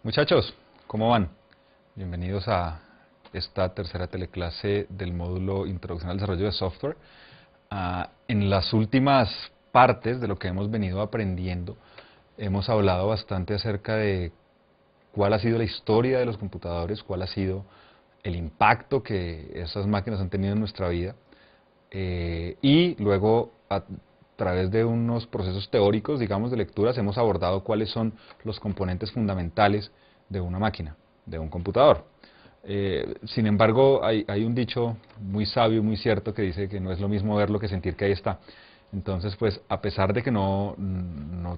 Muchachos, ¿cómo van? Bienvenidos a esta tercera teleclase del módulo Introducción al Desarrollo de Software. En las últimas partes de lo que hemos venido aprendiendo, hemos hablado bastante acerca de cuál ha sido la historia de los computadores, cuál ha sido el impacto que esas máquinas han tenido en nuestra vida, y luego a través de unos procesos teóricos, digamos, de lecturas, hemos abordado cuáles son los componentes fundamentales de una máquina, de un computador. Sin embargo, hay un dicho muy sabio, muy cierto, que dice que no es lo mismo verlo que sentir que ahí está. Entonces, pues, a pesar de que no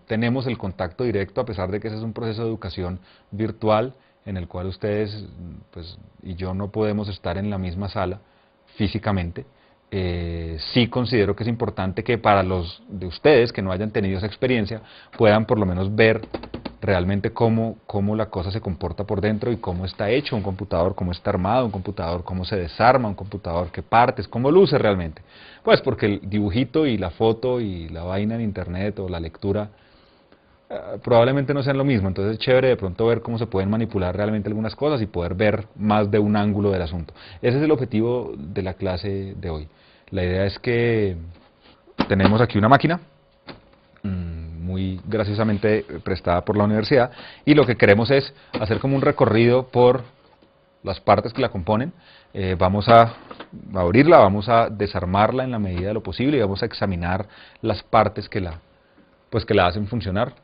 tenemos el contacto directo, a pesar de que ese es un proceso de educación virtual, en el cual ustedes pues, y yo no podemos estar en la misma sala físicamente, sí considero que es importante que para los de ustedes que no hayan tenido esa experiencia puedan por lo menos ver realmente cómo la cosa se comporta por dentro y cómo está hecho un computador, cómo está armado un computador, cómo se desarma un computador, qué partes, cómo luce realmente. Pues porque el dibujito y la foto y la vaina en internet o la lectura probablemente no sean lo mismo, entonces es chévere de pronto ver cómo se pueden manipular realmente algunas cosas y poder ver más de un ángulo del asunto. Ese es el objetivo de la clase de hoy. La idea es que tenemos aquí una máquina muy graciosamente prestada por la universidad y lo que queremos es hacer como un recorrido por las partes que la componen. Vamos a abrirla, vamos a desarmarla en la medida de lo posible y vamos a examinar las partes que la hacen funcionar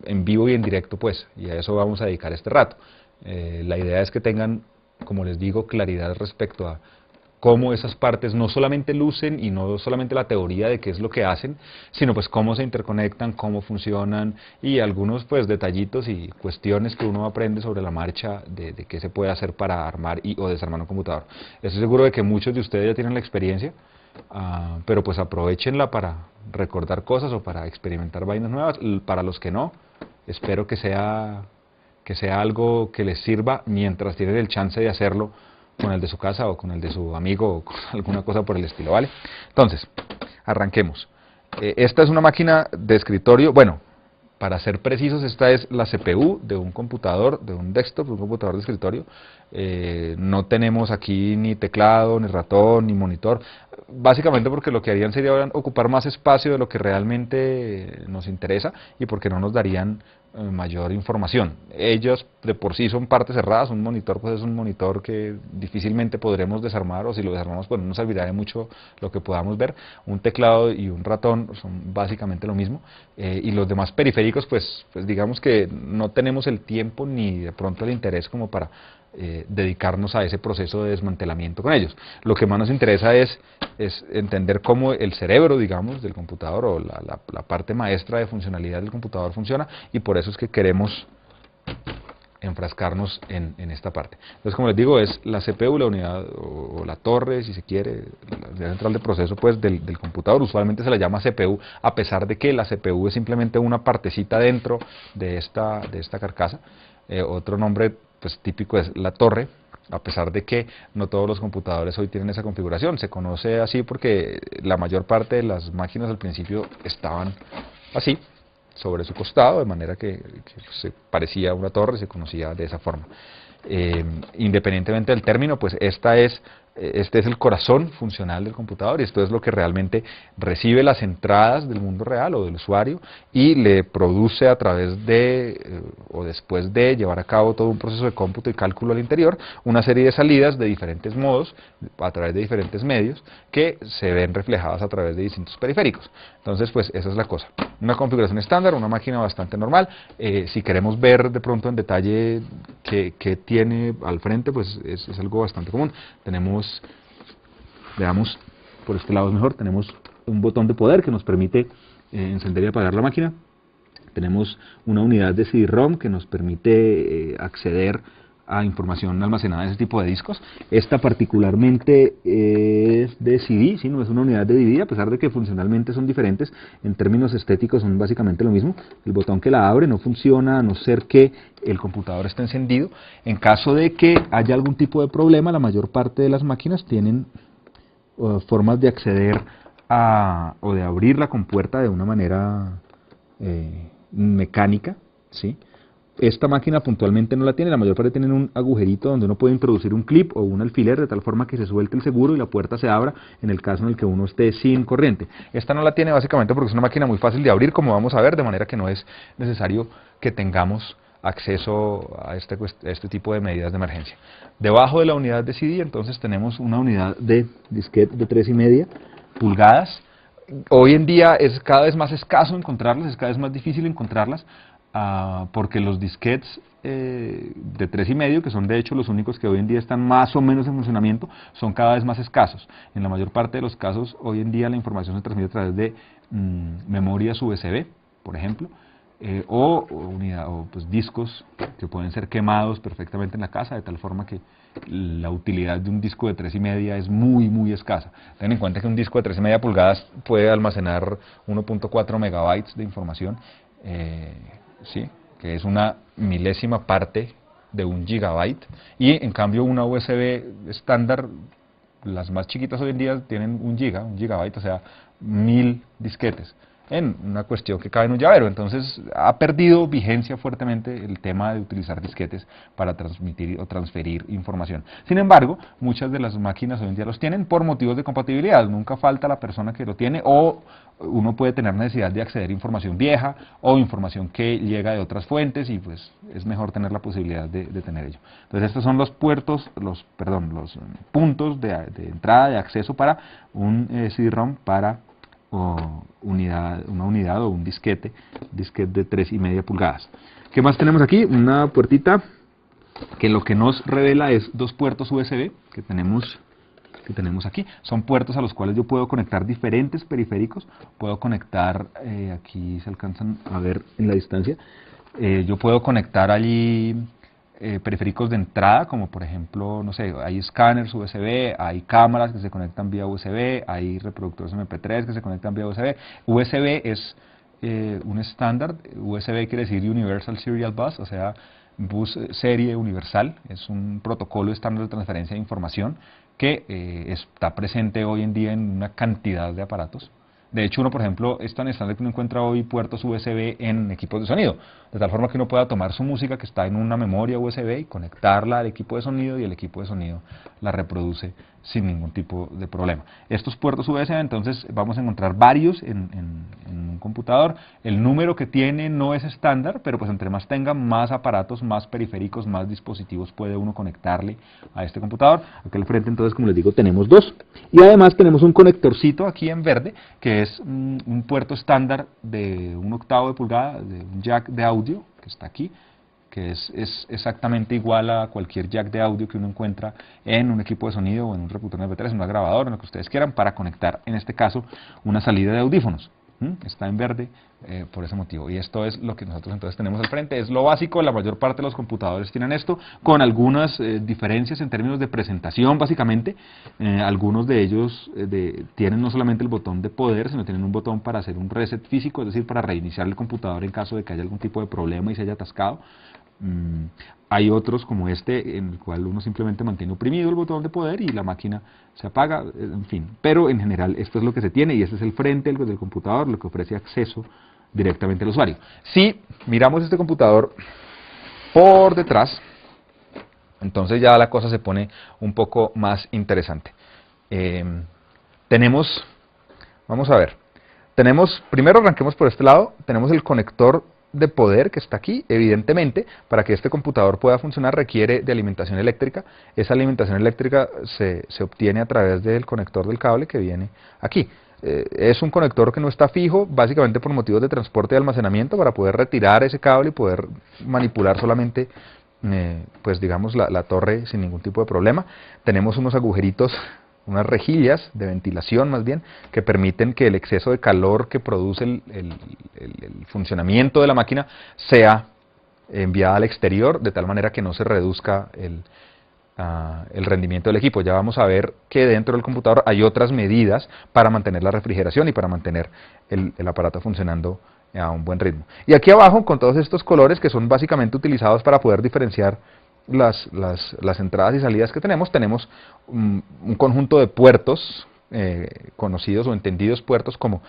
en vivo y en directo, pues, y a eso vamos a dedicar este rato. La idea es que tengan, como les digo, claridad respecto a cómo esas partes no solamente lucen y no solamente la teoría de qué es lo que hacen, sino pues cómo se interconectan, cómo funcionan y algunos pues detallitos y cuestiones que uno aprende sobre la marcha de qué se puede hacer para armar o desarmar un computador. Estoy seguro de que muchos de ustedes ya tienen la experiencia, pero pues aprovechenla para recordar cosas o para experimentar vainas nuevas. Para los que no, espero que sea algo que les sirva mientras tienen el chance de hacerlo con el de su casa o con el de su amigo o con alguna cosa por el estilo, ¿vale? Entonces, arranquemos. Esta es una máquina de escritorio, bueno, para ser precisos, esta es la CPU de un computador, de un desktop, de un computador de escritorio. No tenemos aquí ni teclado, ni ratón, ni monitor, básicamente porque lo que harían sería ocupar más espacio de lo que realmente nos interesa y porque no nos darían mayor información. Ellos de por sí son partes cerradas, un monitor pues es un monitor que difícilmente podremos desarmar, o si lo desarmamos pues no nos servirá de mucho lo que podamos ver. Un teclado y un ratón son básicamente lo mismo, y los demás periféricos pues digamos que no tenemos el tiempo ni de pronto el interés como para dedicarnos a ese proceso de desmantelamiento con ellos. Lo que más nos interesa es entender cómo el cerebro, digamos, del computador o la parte maestra de funcionalidad del computador funciona, y por eso es que queremos enfrascarnos en esta parte. Entonces, como les digo, es la CPU, la unidad o la torre, si se quiere, la unidad central de proceso pues del computador. Usualmente se la llama CPU, a pesar de que la CPU es simplemente una partecita dentro de esta carcasa. Otro nombre pues típico es la torre, a pesar de que no todos los computadores hoy tienen esa configuración. Se conoce así porque la mayor parte de las máquinas al principio estaban así, sobre su costado, de manera que se parecía a una torre, se conocía de esa forma. Independientemente del término, pues este es el corazón funcional del computador, y esto es lo que realmente recibe las entradas del mundo real o del usuario y le produce a través de o después de llevar a cabo todo un proceso de cómputo y cálculo al interior, una serie de salidas de diferentes modos, a través de diferentes medios, que se ven reflejadas a través de distintos periféricos. Entonces, pues esa es la cosa. Una configuración estándar, una máquina bastante normal. Si queremos ver de pronto en detalle qué tiene al frente, pues es algo bastante común. Tenemos, veamos, por este lado es mejor, tenemos un botón de poder que nos permite encender y apagar la máquina. Tenemos una unidad de CD-ROM que nos permite acceder a información almacenada en ese tipo de discos. Esta particularmente es de CD, ¿sí? No es una unidad de DVD, a pesar de que funcionalmente son diferentes, en términos estéticos son básicamente lo mismo. El botón que la abre no funciona a no ser que el computador esté encendido. En caso de que haya algún tipo de problema, la mayor parte de las máquinas tienen formas de acceder o de abrir la compuerta de una manera mecánica, ¿sí? esta máquina puntualmente no la tiene, la mayor parte tienen un agujerito donde uno puede introducir un clip o un alfiler de tal forma que se suelte el seguro y la puerta se abra en el caso en el que uno esté sin corriente. Esta no la tiene básicamente porque es una máquina muy fácil de abrir, como vamos a ver, de manera que no es necesario que tengamos acceso a este tipo de medidas de emergencia. Debajo de la unidad de CD entonces tenemos una unidad de disquete de 3,5 pulgadas. Hoy en día es cada vez más escaso encontrarlas, es cada vez más difícil encontrarlas, porque los disquetes de 3,5, que son de hecho los únicos que hoy en día están más o menos en funcionamiento, son cada vez más escasos. En la mayor parte de los casos, hoy en día la información se transmite a través de memorias USB, por ejemplo, o pues, discos que pueden ser quemados perfectamente en la casa, de tal forma que la utilidad de un disco de 3,5 es muy escasa. Ten en cuenta que un disco de 3,5 pulgadas puede almacenar 1.4 megabytes de información, ¿sí? Que es una milésima parte de un gigabyte, y en cambio una USB estándar, las más chiquitas hoy en día tienen un gigabyte, o sea, 1000 disquetes, en una cuestión que cabe en un llavero. Entonces ha perdido vigencia fuertemente el tema de utilizar disquetes para transmitir o transferir información. Sin embargo, muchas de las máquinas hoy en día los tienen por motivos de compatibilidad. Nunca falta la persona que lo tiene, o uno puede tener necesidad de acceder a información vieja o información que llega de otras fuentes, y pues es mejor tener la posibilidad de tener ello. Entonces estos son los puertos, los puntos de entrada, de acceso para un CD-ROM para una unidad o un disquete de 3,5 pulgadas. ¿Qué más tenemos aquí? Una puertita que lo que nos revela es dos puertos USB que tenemos aquí. Son puertos a los cuales yo puedo conectar diferentes periféricos. Puedo conectar, aquí se alcanzan a ver en la distancia, yo puedo conectar allí periféricos de entrada, como por ejemplo, no sé, hay escáneres USB, hay cámaras que se conectan vía USB, hay reproductores MP3 que se conectan vía USB. USB es un estándar. USB quiere decir Universal Serial Bus, o sea, bus serie universal. Es un protocolo estándar de transferencia de información que está presente hoy en día en una cantidad de aparatos. De hecho, uno, por ejemplo, es tan estándar que uno encuentra hoy puertos USB en equipos de sonido, de tal forma que uno pueda tomar su música que está en una memoria USB y conectarla al equipo de sonido, y el equipo de sonido la reproduce sin ningún tipo de problema. Estos puertos USB, entonces, vamos a encontrar varios en un computador. El número que tiene no es estándar, pero pues entre más tenga, más aparatos, más periféricos, más dispositivos puede uno conectarle a este computador. Aquí al frente, entonces, como les digo, tenemos dos. Y además tenemos un conectorcito aquí en verde, que es un puerto estándar de 1/8 de pulgada, de un jack de audio, que está aquí, que es exactamente igual a cualquier jack de audio que uno encuentra en un equipo de sonido o en un reproductor MP3, en una grabadora, en lo que ustedes quieran, para conectar, en este caso, una salida de audífonos. Está en verde por ese motivo, y esto es lo que nosotros entonces tenemos al frente. Es lo básico. La mayor parte de los computadores tienen esto, con algunas diferencias en términos de presentación. Básicamente, algunos de ellos tienen no solamente el botón de poder, sino tienen un botón para hacer un reset físico, es decir, para reiniciar el computador en caso de que haya algún tipo de problema y se haya atascado. Hay otros como este, en el cual uno simplemente mantiene oprimido el botón de poder y la máquina se apaga, en fin. Pero en general esto es lo que se tiene, y este es el frente del computador, lo que ofrece acceso directamente al usuario. Si miramos este computador por detrás, entonces ya la cosa se pone un poco más interesante. Vamos a ver, primero arranquemos por este lado. Tenemos el conector de poder que está aquí. Evidentemente, para que este computador pueda funcionar requiere de alimentación eléctrica. Esa alimentación eléctrica se obtiene a través del conector del cable que viene aquí. Es un conector que no está fijo, básicamente por motivos de transporte y almacenamiento, para poder retirar ese cable y poder manipular solamente pues digamos la torre sin ningún tipo de problema. Tenemos unos agujeritos, unas rejillas de ventilación más bien, que permiten que el exceso de calor que produce el funcionamiento de la máquina sea enviada al exterior, de tal manera que no se reduzca el rendimiento del equipo. Ya vamos a ver que dentro del computador hay otras medidas para mantener la refrigeración y para mantener el aparato funcionando a un buen ritmo. Y aquí abajo, con todos estos colores que son básicamente utilizados para poder diferenciar las entradas y salidas que tenemos un conjunto de puertos conocidos o entendidos puertos como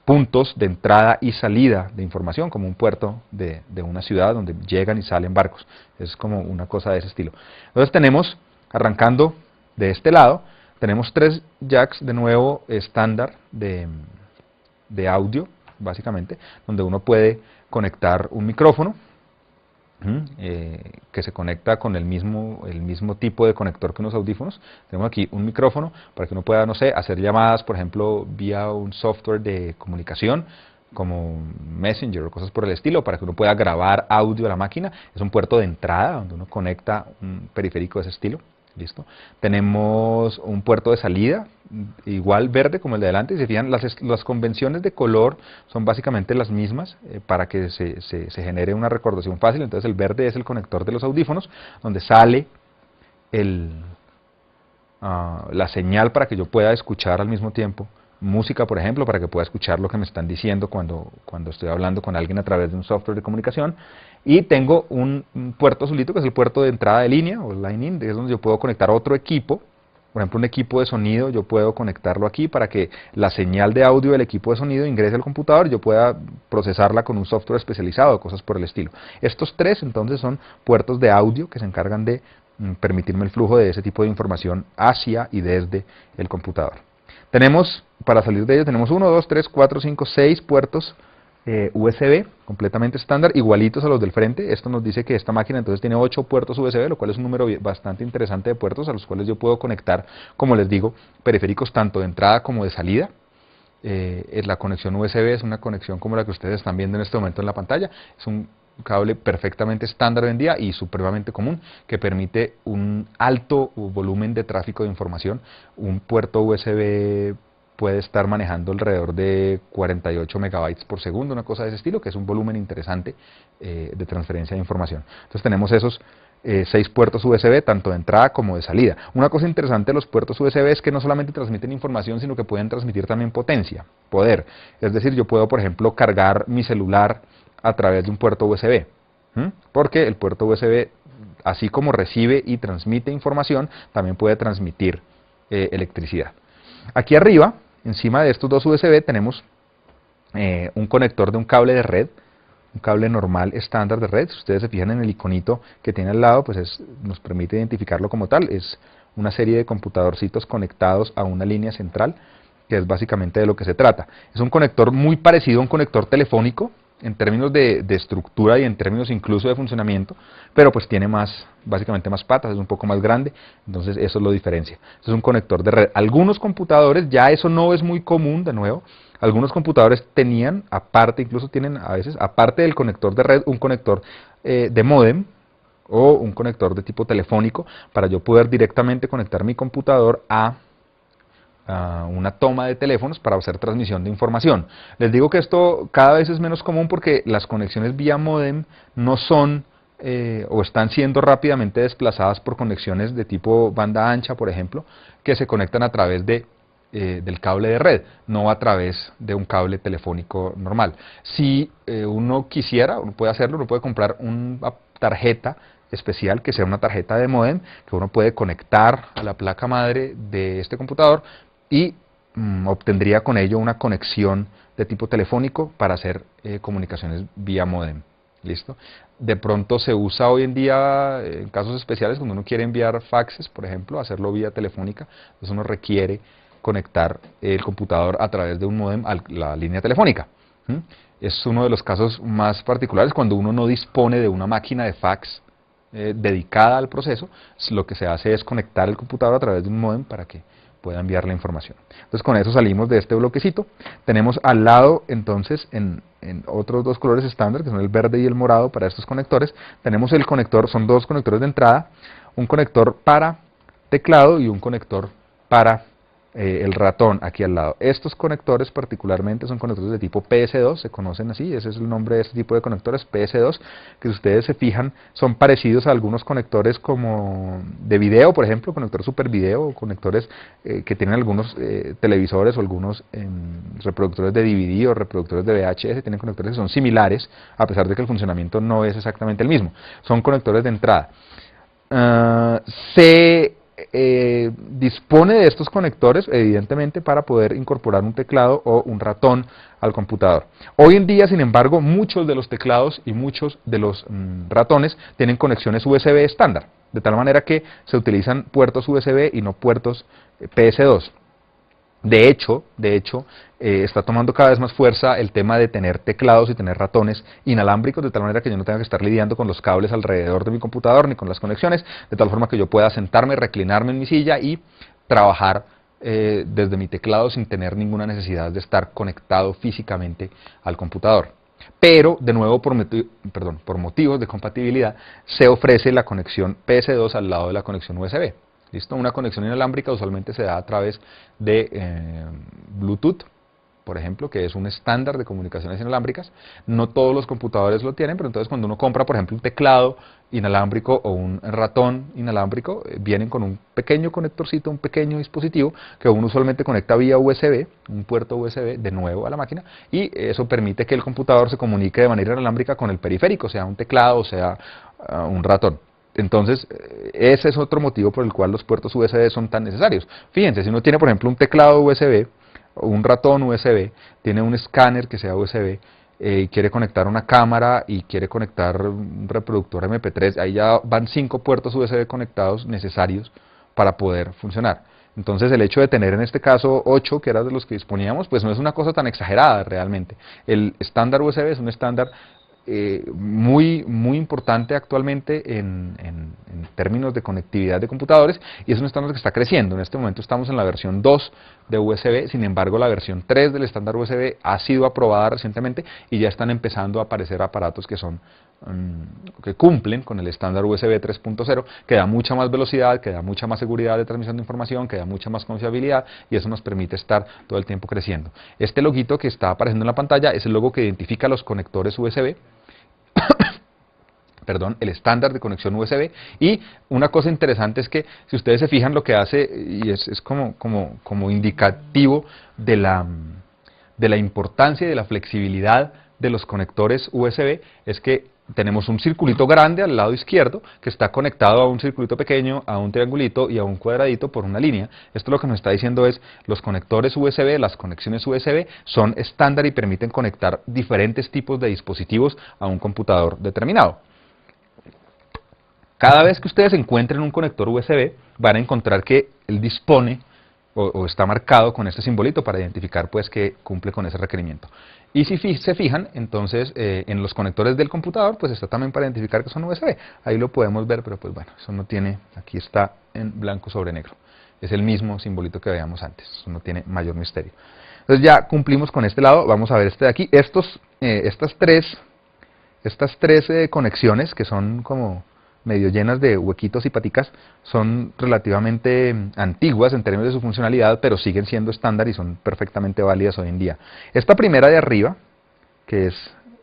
puntos de entrada y salida de información, como un puerto de una ciudad donde llegan y salen barcos. Es como una cosa de ese estilo. Entonces tenemos, arrancando de este lado, tenemos 3 jacks de nuevo estándar de audio, básicamente, donde uno puede conectar un micrófono, que se conecta con el mismo tipo de conector que unos audífonos. Tenemos aquí un micrófono para que uno pueda, no sé, hacer llamadas, por ejemplo, vía un software de comunicación como Messenger o cosas por el estilo, para que uno pueda grabar audio a la máquina. Es un puerto de entrada donde uno conecta un periférico de ese estilo. ¿Listo? Tenemos un puerto de salida, igual verde como el de adelante. Si se fijan, las convenciones de color son básicamente las mismas para que se genere una recordación fácil. Entonces el verde es el conector de los audífonos, donde sale la señal para que yo pueda escuchar al mismo tiempo música, por ejemplo, para que pueda escuchar lo que me están diciendo cuando estoy hablando con alguien a través de un software de comunicación. Y tengo un puerto azulito que es el puerto de entrada de línea o line-in, es donde yo puedo conectar otro equipo, por ejemplo un equipo de sonido. Yo puedo conectarlo aquí para que la señal de audio del equipo de sonido ingrese al computador y yo pueda procesarla con un software especializado, cosas por el estilo. Estos 3 entonces son puertos de audio que se encargan de permitirme el flujo de ese tipo de información hacia y desde el computador. Tenemos, para salir de ello, tenemos 1, 2, 3, 4, 5, 6 puertos USB, completamente estándar, igualitos a los del frente. Esto nos dice que esta máquina entonces tiene 8 puertos USB, lo cual es un número bastante interesante de puertos a los cuales yo puedo conectar, como les digo, periféricos tanto de entrada como de salida. La conexión USB es una conexión como la que ustedes están viendo en este momento en la pantalla. Es un cable perfectamente estándar hoy en día y supremamente común, que permite un alto volumen de tráfico de información. Un puerto USB puede estar manejando alrededor de 48 megabytes por segundo, una cosa de ese estilo, que es un volumen interesante de transferencia de información. Entonces tenemos esos 6 puertos USB, tanto de entrada como de salida. Una cosa interesante de los puertos USB es que no solamente transmiten información, sino que pueden transmitir también potencia, poder. Es decir, yo puedo, por ejemplo, cargar mi celular a través de un puerto USB, porque el puerto USB, así como recibe y transmite información, también puede transmitir electricidad. Aquí arriba, encima de estos 2 USB, tenemos un conector de un cable de red, un cable normal estándar de red. Si ustedes se fijan en el iconito que tiene al lado, pues nos permite identificarlo como tal. Es una serie de computadorcitos conectados a una línea central, que es básicamente de lo que se trata. Es un conector muy parecido a un conector telefónico, en términos de estructura y en términos incluso de funcionamiento, pero pues tiene básicamente más patas, es un poco más grande, entonces eso lo diferencia. Este es un conector de red. Algunos computadores, ya eso no es muy común, de nuevo, algunos computadores tenían, aparte, incluso tienen a veces, aparte del conector de red, un conector de módem o un conector de tipo telefónico, para yo poder directamente conectar mi computador a una toma de teléfonos para hacer transmisión de información. Les digo que esto cada vez es menos común porque las conexiones vía módem no son o están siendo rápidamente desplazadas por conexiones de tipo banda ancha, por ejemplo, que se conectan a través del cable de red, no a través de un cable telefónico normal. Si uno quisiera, uno puede hacerlo, uno puede comprar una tarjeta especial que sea una tarjeta de módem que uno puede conectar a la placa madre de este computador y obtendría con ello una conexión de tipo telefónico para hacer comunicaciones vía módem. ¿Listo? De pronto se usa hoy en día en casos especiales cuando uno quiere enviar faxes, por ejemplo, hacerlo vía telefónica. Entonces uno requiere conectar el computador a través de un módem a la línea telefónica. Es uno de los casos más particulares cuando uno no dispone de una máquina de fax dedicada al proceso. Lo que se hace es conectar el computador a través de un módem para que pueda enviar la información. Entonces con eso salimos de este bloquecito. Tenemos al lado entonces en otros 2 colores estándar, que son el verde y el morado para estos conectores. Tenemos el conector, son 2 conectores de entrada, un conector para teclado y un conector para el ratón aquí al lado. Estos conectores particularmente son conectores de tipo PS2, se conocen así, ese es el nombre de este tipo de conectores, PS2, que si ustedes se fijan son parecidos a algunos conectores como de video, por ejemplo, conector super video, o conectores que tienen algunos televisores o algunos reproductores de DVD o reproductores de VHS, tienen conectores que son similares, a pesar de que el funcionamiento no es exactamente el mismo. Son conectores de entrada. Se dispone de estos conectores, evidentemente, para poder incorporar un teclado o un ratón al computador. Hoy en día, sin embargo, muchos de los teclados y muchos de los ratones tienen conexiones USB estándar, de tal manera que se utilizan puertos USB y no puertos PS2. De hecho, está tomando cada vez más fuerza el tema de tener teclados y tener ratones inalámbricos, de tal manera que yo no tenga que estar lidiando con los cables alrededor de mi computador ni con las conexiones, de tal forma que yo pueda sentarme, reclinarme en mi silla y trabajar desde mi teclado sin tener ninguna necesidad de estar conectado físicamente al computador. Pero, de nuevo, por motivos de compatibilidad, se ofrece la conexión PS2 al lado de la conexión USB. ¿Listo? Una conexión inalámbrica usualmente se da a través de Bluetooth, por ejemplo, que es un estándar de comunicaciones inalámbricas. No todos los computadores lo tienen, pero entonces cuando uno compra, por ejemplo, un teclado inalámbrico o un ratón inalámbrico, vienen con un pequeño conectorcito, un pequeño dispositivo que uno usualmente conecta vía USB, un puerto USB de nuevo a la máquina, y eso permite que el computador se comunique de manera inalámbrica con el periférico, sea un teclado o sea un ratón. Entonces, ese es otro motivo por el cual los puertos USB son tan necesarios. Fíjense, si uno tiene, por ejemplo, un teclado USB o un ratón USB, tiene un escáner que sea USB, y quiere conectar una cámara y quiere conectar un reproductor MP3, ahí ya van 5 puertos USB conectados necesarios para poder funcionar. Entonces el hecho de tener en este caso 8, que era de los que disponíamos, pues no es una cosa tan exagerada realmente. El estándar USB es un estándar muy importante actualmente en términos de conectividad de computadores, y es un estándar que está creciendo. En este momento estamos en la versión 2 de USB, sin embargo la versión 3 del estándar USB ha sido aprobada recientemente y ya están empezando a aparecer aparatos que son que cumplen con el estándar USB 3.0, que da mucha más velocidad, que da mucha más seguridad de transmisión de información, que da mucha más confiabilidad, y eso nos permite estar todo el tiempo creciendo. Este loguito que está apareciendo en la pantalla es el logo que identifica los conectores USB, perdón, el estándar de conexión USB. Y una cosa interesante es que si ustedes se fijan, lo que hace, y es como indicativo de la importancia y de la flexibilidad de los conectores USB, es que tenemos un circulito grande al lado izquierdo que está conectado a un circulito pequeño, a un triangulito y a un cuadradito por una línea. Esto lo que nos está diciendo es los conectores USB, las conexiones USB son estándar y permiten conectar diferentes tipos de dispositivos a un computador determinado. Cada vez que ustedes encuentren un conector USB, van a encontrar que él dispone o está marcado con este simbolito para identificar pues que cumple con ese requerimiento. Y si se fijan, entonces en los conectores del computador, pues está también para identificar que son USB. Ahí lo podemos ver, pero pues bueno, eso no tiene, aquí está en blanco sobre negro. Es el mismo simbolito que veíamos antes, eso no tiene mayor misterio. Entonces ya cumplimos con este lado, vamos a ver este de aquí. Estas tres conexiones que son como medio llenas de huequitos y paticas, son relativamente antiguas en términos de su funcionalidad, pero siguen siendo estándar y son perfectamente válidas hoy en día. Esta primera de arriba, que es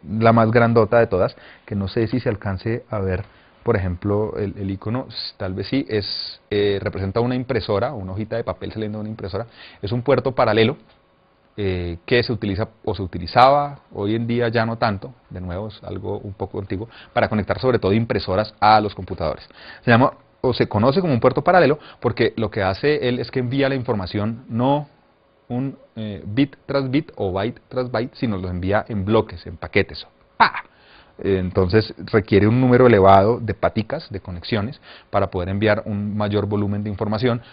la más grandota de todas, que no sé si se alcance a ver, por ejemplo, el icono, tal vez sí, representa una impresora, una hojita de papel saliendo de una impresora. Es un puerto paralelo que se utiliza o se utilizaba, hoy en día ya no tanto, de nuevo es algo un poco antiguo, para conectar sobre todo impresoras a los computadores. Se llama o se conoce como un puerto paralelo porque lo que hace él es que envía la información no un bit tras bit o byte tras byte, sino lo envía en bloques, en paquetes. ¡Pah! Entonces requiere un número elevado de paticas, de conexiones, para poder enviar un mayor volumen de información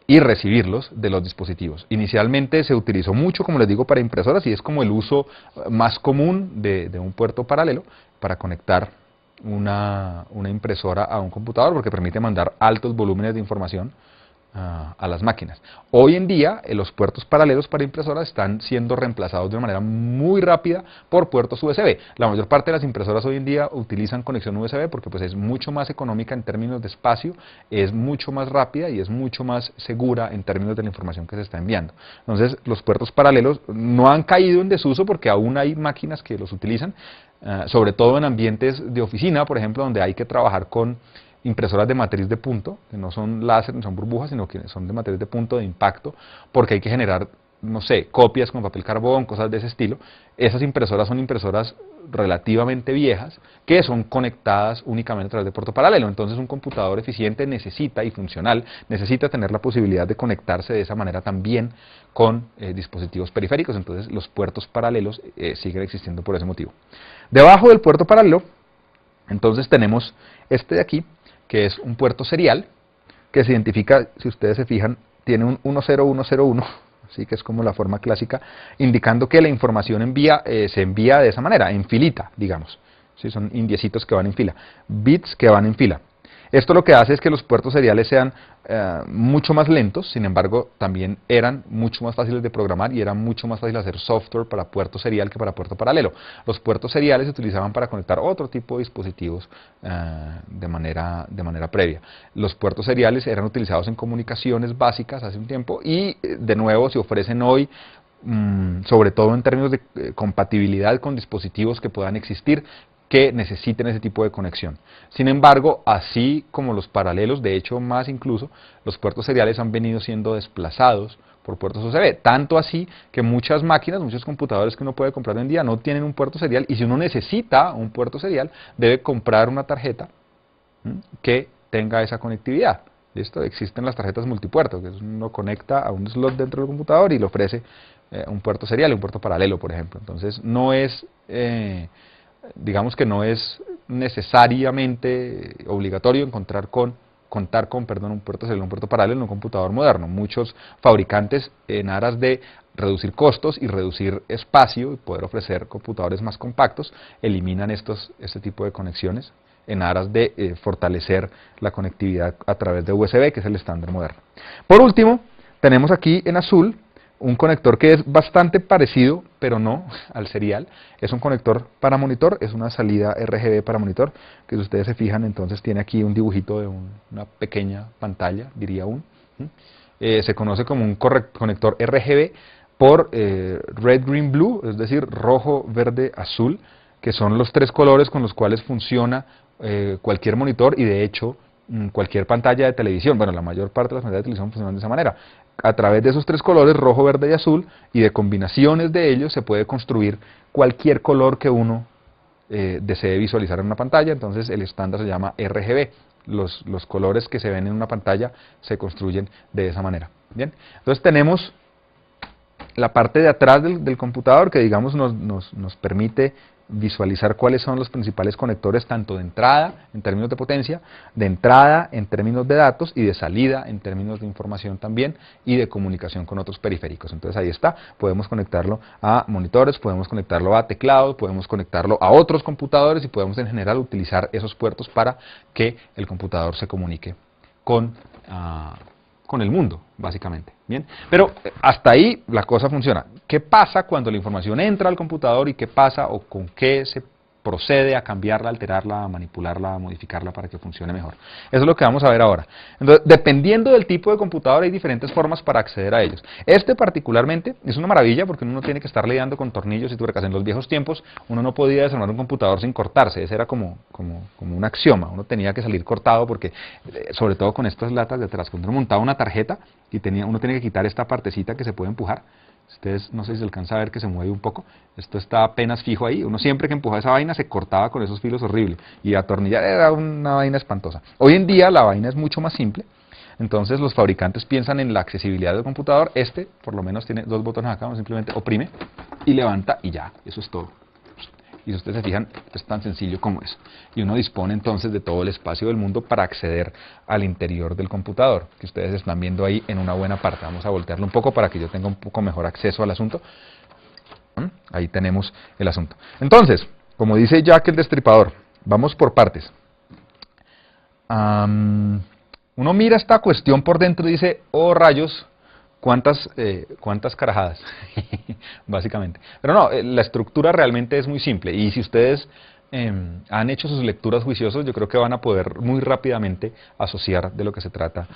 y recibirlos de los dispositivos. Inicialmente se utilizó mucho, como les digo, para impresoras, y es como el uso más común de un puerto paralelo para conectar una impresora a un computador, porque permite mandar altos volúmenes de información a las máquinas. Hoy en día los puertos paralelos para impresoras están siendo reemplazados de una manera muy rápida por puertos USB. La mayor parte de las impresoras hoy en día utilizan conexión USB porque pues es mucho más económica en términos de espacio, es mucho más rápida y es mucho más segura en términos de la información que se está enviando. Entonces los puertos paralelos no han caído en desuso porque aún hay máquinas que los utilizan, sobre todo en ambientes de oficina, por ejemplo, donde hay que trabajar con impresoras de matriz de punto, que no son láser ni son burbujas, sino que son de matriz de punto de impacto, porque hay que generar no sé, copias con papel carbón, cosas de ese estilo. Esas impresoras son impresoras relativamente viejas que son conectadas únicamente a través de puerto paralelo. Entonces un computador eficiente necesita y funcional, necesita tener la posibilidad de conectarse de esa manera también con dispositivos periféricos. Entonces los puertos paralelos siguen existiendo por ese motivo. Debajo del puerto paralelo, entonces tenemos este de aquí, que es un puerto serial, que se identifica, si ustedes se fijan, tiene un 10101, así que es como la forma clásica, indicando que la información se envía de esa manera, en filita, digamos. ¿Sí? Son indiecitos que van en fila, bits que van en fila. Esto lo que hace es que los puertos seriales sean mucho más lentos, sin embargo, también eran mucho más fáciles de programar y era mucho más fácil hacer software para puerto serial que para puerto paralelo. Los puertos seriales se utilizaban para conectar otro tipo de dispositivos de manera previa. Los puertos seriales eran utilizados en comunicaciones básicas hace un tiempo y de nuevo se ofrecen hoy, sobre todo en términos de compatibilidad con dispositivos que puedan existir, que necesiten ese tipo de conexión. Sin embargo, así como los paralelos, de hecho más incluso, los puertos seriales han venido siendo desplazados por puertos USB, tanto así que muchas máquinas, muchos computadores que uno puede comprar hoy en día no tienen un puerto serial, y si uno necesita un puerto serial, debe comprar una tarjeta que tenga esa conectividad. ¿Listo? Existen las tarjetas multipuertos, que uno conecta a un slot dentro del computador y le ofrece un puerto serial y un puerto paralelo, por ejemplo. Entonces no es... digamos que no es necesariamente obligatorio contar con un puerto serial, un puerto paralelo en un computador moderno. Muchos fabricantes, en aras de reducir costos y reducir espacio y poder ofrecer computadores más compactos, eliminan este tipo de conexiones en aras de fortalecer la conectividad a través de USB, que es el estándar moderno. Por último, tenemos aquí en azul un conector que es bastante parecido, pero no al serial. Es un conector para monitor, es una salida RGB para monitor, que si ustedes se fijan, entonces tiene aquí un dibujito de una pequeña pantalla, diría se conoce como un conector RGB por Red, Green, Blue, es decir, rojo, verde, azul, que son los tres colores con los cuales funciona cualquier monitor y de hecho cualquier pantalla de televisión. Bueno, la mayor parte de las pantallas de televisión funcionan de esa manera. A través de esos tres colores, rojo, verde y azul, y de combinaciones de ellos se puede construir cualquier color que uno desee visualizar en una pantalla. Entonces el estándar se llama RGB. Los colores que se ven en una pantalla se construyen de esa manera. Bien, entonces tenemos la parte de atrás del computador, que digamos nos permite visualizar cuáles son los principales conectores, tanto de entrada en términos de potencia, de entrada en términos de datos y de salida en términos de información también y de comunicación con otros periféricos. Entonces ahí está, podemos conectarlo a monitores, podemos conectarlo a teclados, podemos conectarlo a otros computadores y podemos en general utilizar esos puertos para que el computador se comunique con el mundo, básicamente. Bien, pero hasta ahí la cosa funciona. ¿Qué pasa cuando la información entra al computador y qué pasa o con qué se procede a cambiarla, alterarla, a manipularla, a modificarla para que funcione mejor? Eso es lo que vamos a ver ahora. Entonces, dependiendo del tipo de computador hay diferentes formas para acceder a ellos. Este particularmente es una maravilla porque uno no tiene que estar lidiando con tornillos y tuercas. En los viejos tiempos uno no podía desarmar un computador sin cortarse, ese era como un axioma, uno tenía que salir cortado porque, sobre todo con estas latas de atrás, cuando uno montaba una tarjeta y uno tenía que quitar esta partecita que se puede empujar. Ustedes no sé si se alcanza a ver que se mueve un poco, esto está apenas fijo ahí, uno siempre que empujaba esa vaina se cortaba con esos filos horrible y atornillar era una vaina espantosa. Hoy en día la vaina es mucho más simple, entonces los fabricantes piensan en la accesibilidad del computador. Este por lo menos tiene dos botones acá, uno simplemente oprime y levanta y ya, eso es todo. Y si ustedes se fijan, es tan sencillo como eso. Y uno dispone entonces de todo el espacio del mundo para acceder al interior del computador, que ustedes están viendo ahí en una buena parte. Vamos a voltearlo un poco para que yo tenga un poco mejor acceso al asunto. Ahí tenemos el asunto. Entonces, como dice Jack el Destripador, vamos por partes. Uno mira esta cuestión por dentro y dice, oh rayos, cuántas carajadas, básicamente. Pero no, la estructura realmente es muy simple y si ustedes han hecho sus lecturas juiciosas, yo creo que van a poder muy rápidamente asociar de lo que se trata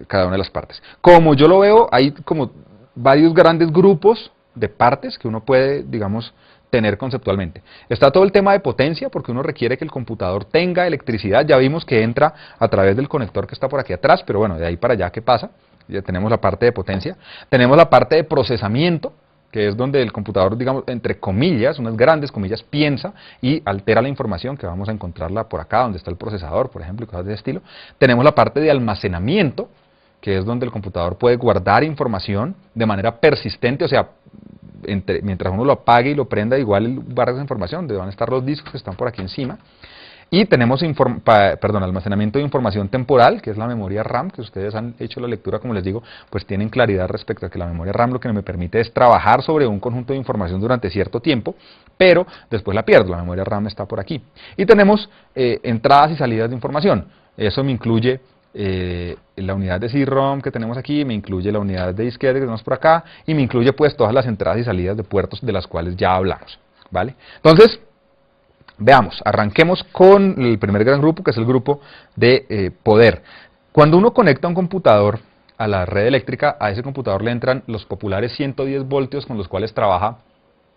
cada una de las partes. Como yo lo veo, hay como varios grandes grupos de partes que uno puede, digamos, tener conceptualmente. Está todo el tema de potencia, porque uno requiere que el computador tenga electricidad. Ya vimos que entra a través del conector que está por aquí atrás, pero bueno, de ahí para allá, ¿qué pasa? ya tenemos la parte de potencia, tenemos la parte de procesamiento, que es donde el computador, digamos, entre comillas, unas grandes comillas, piensa y altera la información, que vamos a encontrarla por acá, donde está el procesador, por ejemplo, y cosas de ese estilo. Tenemos la parte de almacenamiento, que es donde el computador puede guardar información de manera persistente, o sea, mientras uno lo apague y lo prenda, igual guarda esa información, donde van a estar los discos que están por aquí encima. Y tenemos almacenamiento de información temporal, que es la memoria RAM, que ustedes han hecho la lectura, como les digo, pues tienen claridad respecto a que la memoria RAM lo que me permite es trabajar sobre un conjunto de información durante cierto tiempo, pero después la pierdo, la memoria RAM está por aquí. Y tenemos entradas y salidas de información, eso me incluye la unidad de CD-ROM que tenemos aquí, me incluye la unidad de disquete que tenemos por acá, y me incluye pues todas las entradas y salidas de puertos de las cuales ya hablamos, ¿vale? Entonces, veamos, arranquemos con el primer gran grupo, que es el grupo de poder. Cuando uno conecta un computador a la red eléctrica, a ese computador le entran los populares 110 voltios con los cuales trabaja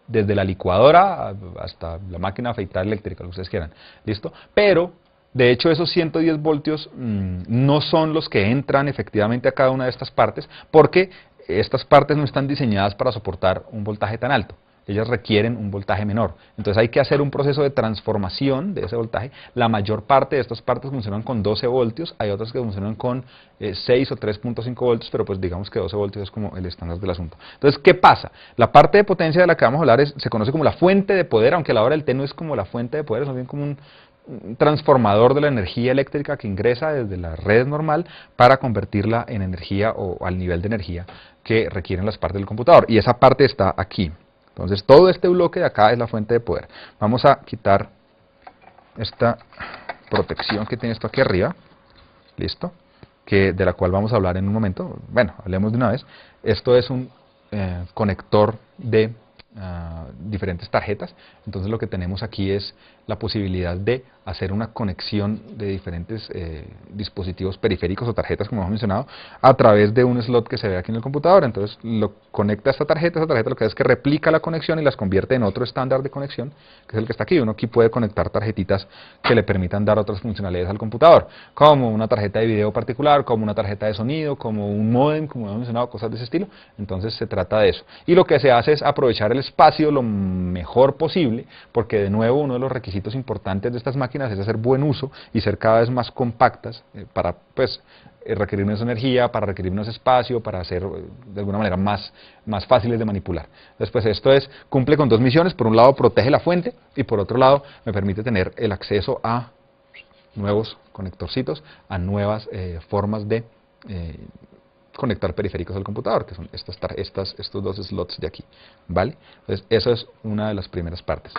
desde la licuadora hasta la máquina afeitar eléctrica, lo que ustedes quieran, ¿listo? Pero, de hecho, esos 110 voltios no son los que entran efectivamente a cada una de estas partes, porque estas partes no están diseñadas para soportar un voltaje tan alto. Ellas requieren un voltaje menor. Entonces hay que hacer un proceso de transformación de ese voltaje. La mayor parte de estas partes funcionan con 12 voltios, hay otras que funcionan con 6 o 3.5 voltios, pero pues digamos que 12 voltios es como el estándar del asunto. Entonces, ¿qué pasa? La parte de potencia de la que vamos a hablar se conoce como la fuente de poder, aunque a la hora del T no es como la fuente de poder, es más bien como un transformador de la energía eléctrica que ingresa desde la red normal para convertirla en energía o al nivel de energía que requieren las partes del computador. Y esa parte está aquí. Entonces todo este bloque de acá es la fuente de poder. Vamos a quitar esta protección que tiene esto aquí arriba, listo, de la cual vamos a hablar en un momento. Bueno, hablemos de una vez. Esto es un conector de diferentes tarjetas. Entonces lo que tenemos aquí es la posibilidad de hacer una conexión de diferentes dispositivos periféricos o tarjetas, como hemos mencionado, a través de un slot que se ve aquí en el computador. Entonces lo conecta a esta tarjeta lo que hace es que replica la conexión y las convierte en otro estándar de conexión, que es el que está aquí. Uno aquí puede conectar tarjetitas que le permitan dar otras funcionalidades al computador, como una tarjeta de video particular, como una tarjeta de sonido, como un módem, como hemos mencionado, cosas de ese estilo. Entonces se trata de eso. Y lo que se hace es aprovechar el espacio lo mejor posible, porque de nuevo uno de los requisitos importantes de estas máquinas es hacer buen uso y ser cada vez más compactas para pues requerir menos energía, para requerir menos espacio, para ser de alguna manera más fáciles de manipular. Después esto cumple con dos misiones: por un lado protege la fuente y por otro lado me permite tener el acceso a nuevos conectorcitos, a nuevas formas de conectar periféricos al computador, que son estos dos slots de aquí, ¿vale? Entonces eso es una de las primeras partes.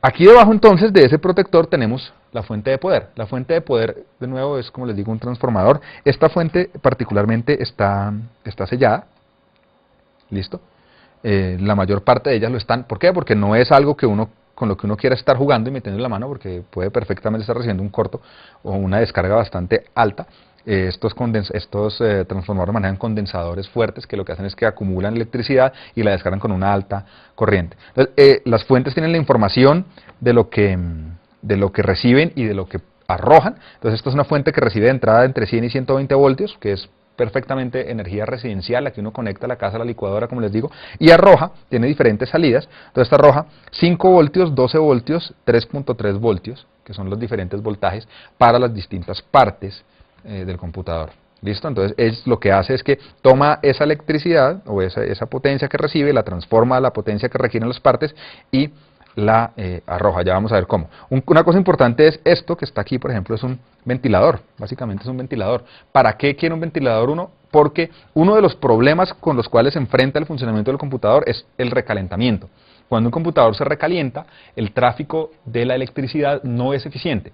Aquí debajo entonces de ese protector tenemos la fuente de poder. La fuente de poder, de nuevo, es, como les digo, un transformador. Esta fuente particularmente está sellada, ¿listo? La mayor parte de ellas lo están. ¿Por qué? Porque no es algo con lo que uno quiera estar jugando y metiendo en la mano, porque puede perfectamente estar recibiendo un corto o una descarga bastante alta. Estos transformadores manejan condensadores fuertes que lo que hacen es que acumulan electricidad y la descargan con una alta corriente. Entonces, las fuentes tienen la información de lo que reciben y de lo que arrojan. Entonces esto es una fuente que recibe de entrada entre 100 y 120 voltios, que es perfectamente energía residencial, la que uno conecta a la casa, a la licuadora, como les digo, y arroja, tiene diferentes salidas. Entonces esta arroja 5 voltios, 12 voltios, 3.3 voltios, que son los diferentes voltajes para las distintas partes del computador. ¿Listo? Entonces lo que hace es que toma esa electricidad o esa potencia que recibe, la transforma a la potencia que requieren las partes y la arroja. Ya vamos a ver cómo. Una cosa importante es esto que está aquí, por ejemplo, es un ventilador. Básicamente es un ventilador. ¿Para qué quiere un ventilador uno? Porque uno de los problemas con los cuales se enfrenta el funcionamiento del computador es el recalentamiento. Cuando un computador se recalienta, el tráfico de la electricidad no es eficiente.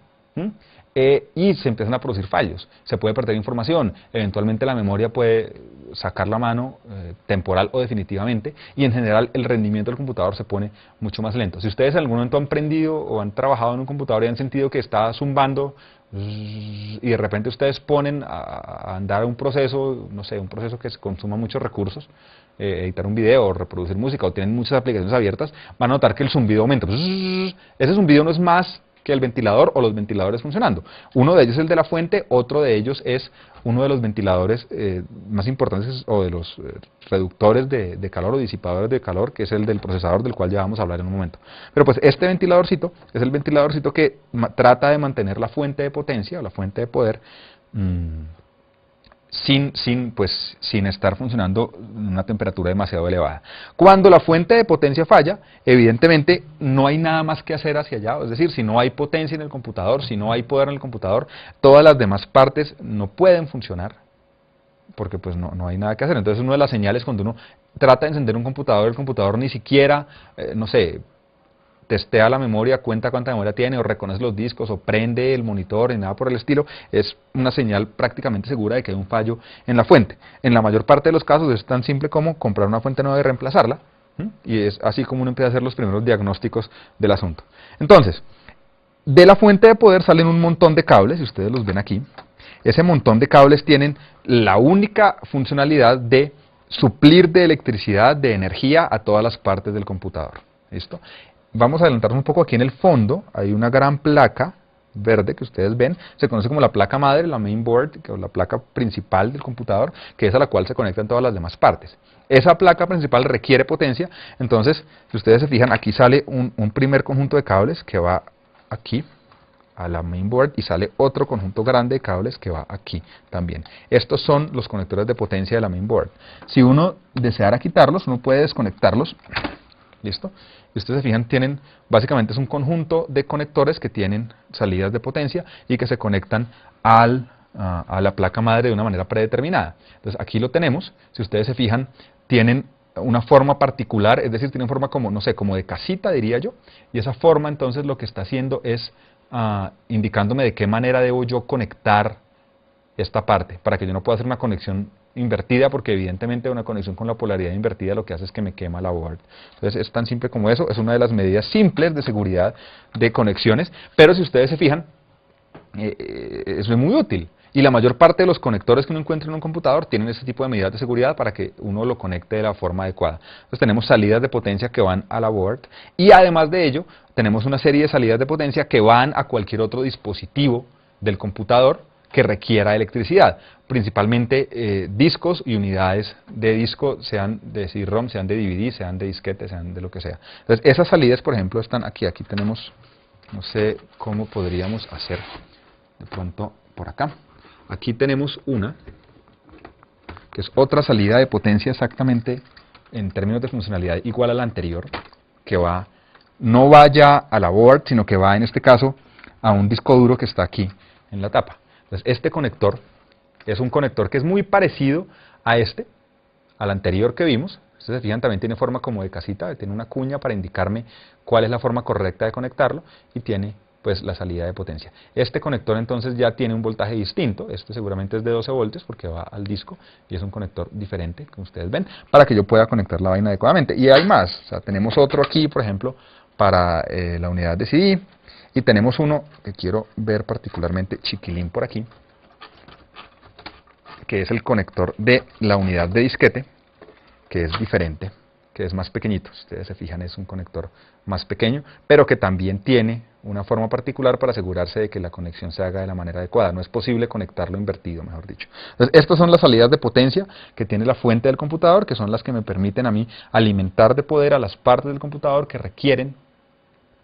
Y se empiezan a producir fallos, se puede perder información, eventualmente la memoria puede sacar la mano temporal o definitivamente, y en general el rendimiento del computador se pone mucho más lento. Si ustedes en algún momento han prendido o han trabajado en un computador y han sentido que está zumbando y de repente ustedes ponen a andar un proceso, no sé, un proceso que consuma muchos recursos, editar un video o reproducir música, o tienen muchas aplicaciones abiertas, van a notar que el zumbido aumenta. Ese zumbido no es más que el ventilador o los ventiladores funcionando. Uno de ellos es el de la fuente, otro de ellos es uno de los ventiladores más importantes o de los reductores de calor o disipadores de calor, que es el del procesador, del cual ya vamos a hablar en un momento. Pero pues este ventiladorcito es el ventiladorcito que trata de mantener la fuente de potencia o la fuente de poder sin estar funcionando en una temperatura demasiado elevada. Cuando la fuente de potencia falla, evidentemente no hay nada más que hacer hacia allá, es decir, si no hay potencia en el computador, si no hay poder en el computador, todas las demás partes no pueden funcionar, porque pues no hay nada que hacer. Entonces una de las señales cuando uno trata de encender un computador, el computador ni siquiera, no sé, testea la memoria, cuenta cuánta memoria tiene, o reconoce los discos, o prende el monitor, y nada por el estilo, es una señal prácticamente segura de que hay un fallo en la fuente. En la mayor parte de los casos es tan simple como comprar una fuente nueva y reemplazarla, y es así como uno empieza a hacer los primeros diagnósticos del asunto. Entonces, de la fuente de poder salen un montón de cables, y ustedes los ven aquí. Ese montón de cables tienen la única funcionalidad de suplir de electricidad, de energía a todas las partes del computador. ¿Listo? Vamos a adelantarnos un poco. Aquí en el fondo hay una gran placa verde que ustedes ven, se conoce como la placa madre, la mainboard, que es la placa principal del computador, que es a la cual se conectan todas las demás partes. Esa placa principal requiere potencia, entonces si ustedes se fijan, aquí sale un primer conjunto de cables que va aquí a la mainboard y sale otro conjunto grande de cables que va aquí también. Estos son los conectores de potencia de la mainboard. Si uno deseara quitarlos, uno puede desconectarlos. ¿Listo? Y ustedes se fijan, básicamente es un conjunto de conectores que tienen salidas de potencia y que se conectan a la placa madre de una manera predeterminada. Entonces aquí lo tenemos, si ustedes se fijan, tienen una forma particular, es decir, tienen forma como, no sé, como de casita, diría yo, y esa forma entonces lo que está haciendo es indicándome de qué manera debo yo conectar esta parte, para que yo no pueda hacer una conexión invertida, porque evidentemente una conexión con la polaridad invertida lo que hace es que me quema la board. Entonces es tan simple como eso, es una de las medidas simples de seguridad de conexiones, pero si ustedes se fijan, eso es muy útil. Y la mayor parte de los conectores que uno encuentra en un computador tienen ese tipo de medidas de seguridad para que uno lo conecte de la forma adecuada. Entonces tenemos salidas de potencia que van a la board y además de ello tenemos una serie de salidas de potencia que van a cualquier otro dispositivo del computador que requiera electricidad, principalmente discos y unidades de disco, sean de CD-ROM, sean de DVD, sean de disquete, sean de lo que sea. Entonces esas salidas, por ejemplo, están aquí. Aquí tenemos, no sé cómo podríamos hacer de pronto por acá. Aquí tenemos una, que es otra salida de potencia exactamente en términos de funcionalidad igual a la anterior, que no va ya a la board, sino que va en este caso a un disco duro que está aquí en la tapa. Entonces este conector es un conector que es muy parecido al anterior que vimos. Ustedes se fijan, también tiene forma como de casita, tiene una cuña para indicarme cuál es la forma correcta de conectarlo y tiene pues la salida de potencia. Este conector entonces ya tiene un voltaje distinto, este seguramente es de 12 voltios porque va al disco y es un conector diferente, como ustedes ven, para que yo pueda conectar la vaina adecuadamente. Y hay más, o sea, tenemos otro aquí, por ejemplo, para la unidad de CD, y tenemos uno que quiero ver particularmente chiquilín por aquí, que es el conector de la unidad de disquete, que es diferente, que es más pequeñito. Si ustedes se fijan, es un conector más pequeño, pero que también tiene una forma particular para asegurarse de que la conexión se haga de la manera adecuada. No es posible conectarlo invertido, mejor dicho. Entonces, estas son las salidas de potencia que tiene la fuente del computador, que son las que me permiten a mí alimentar de poder a las partes del computador que requieren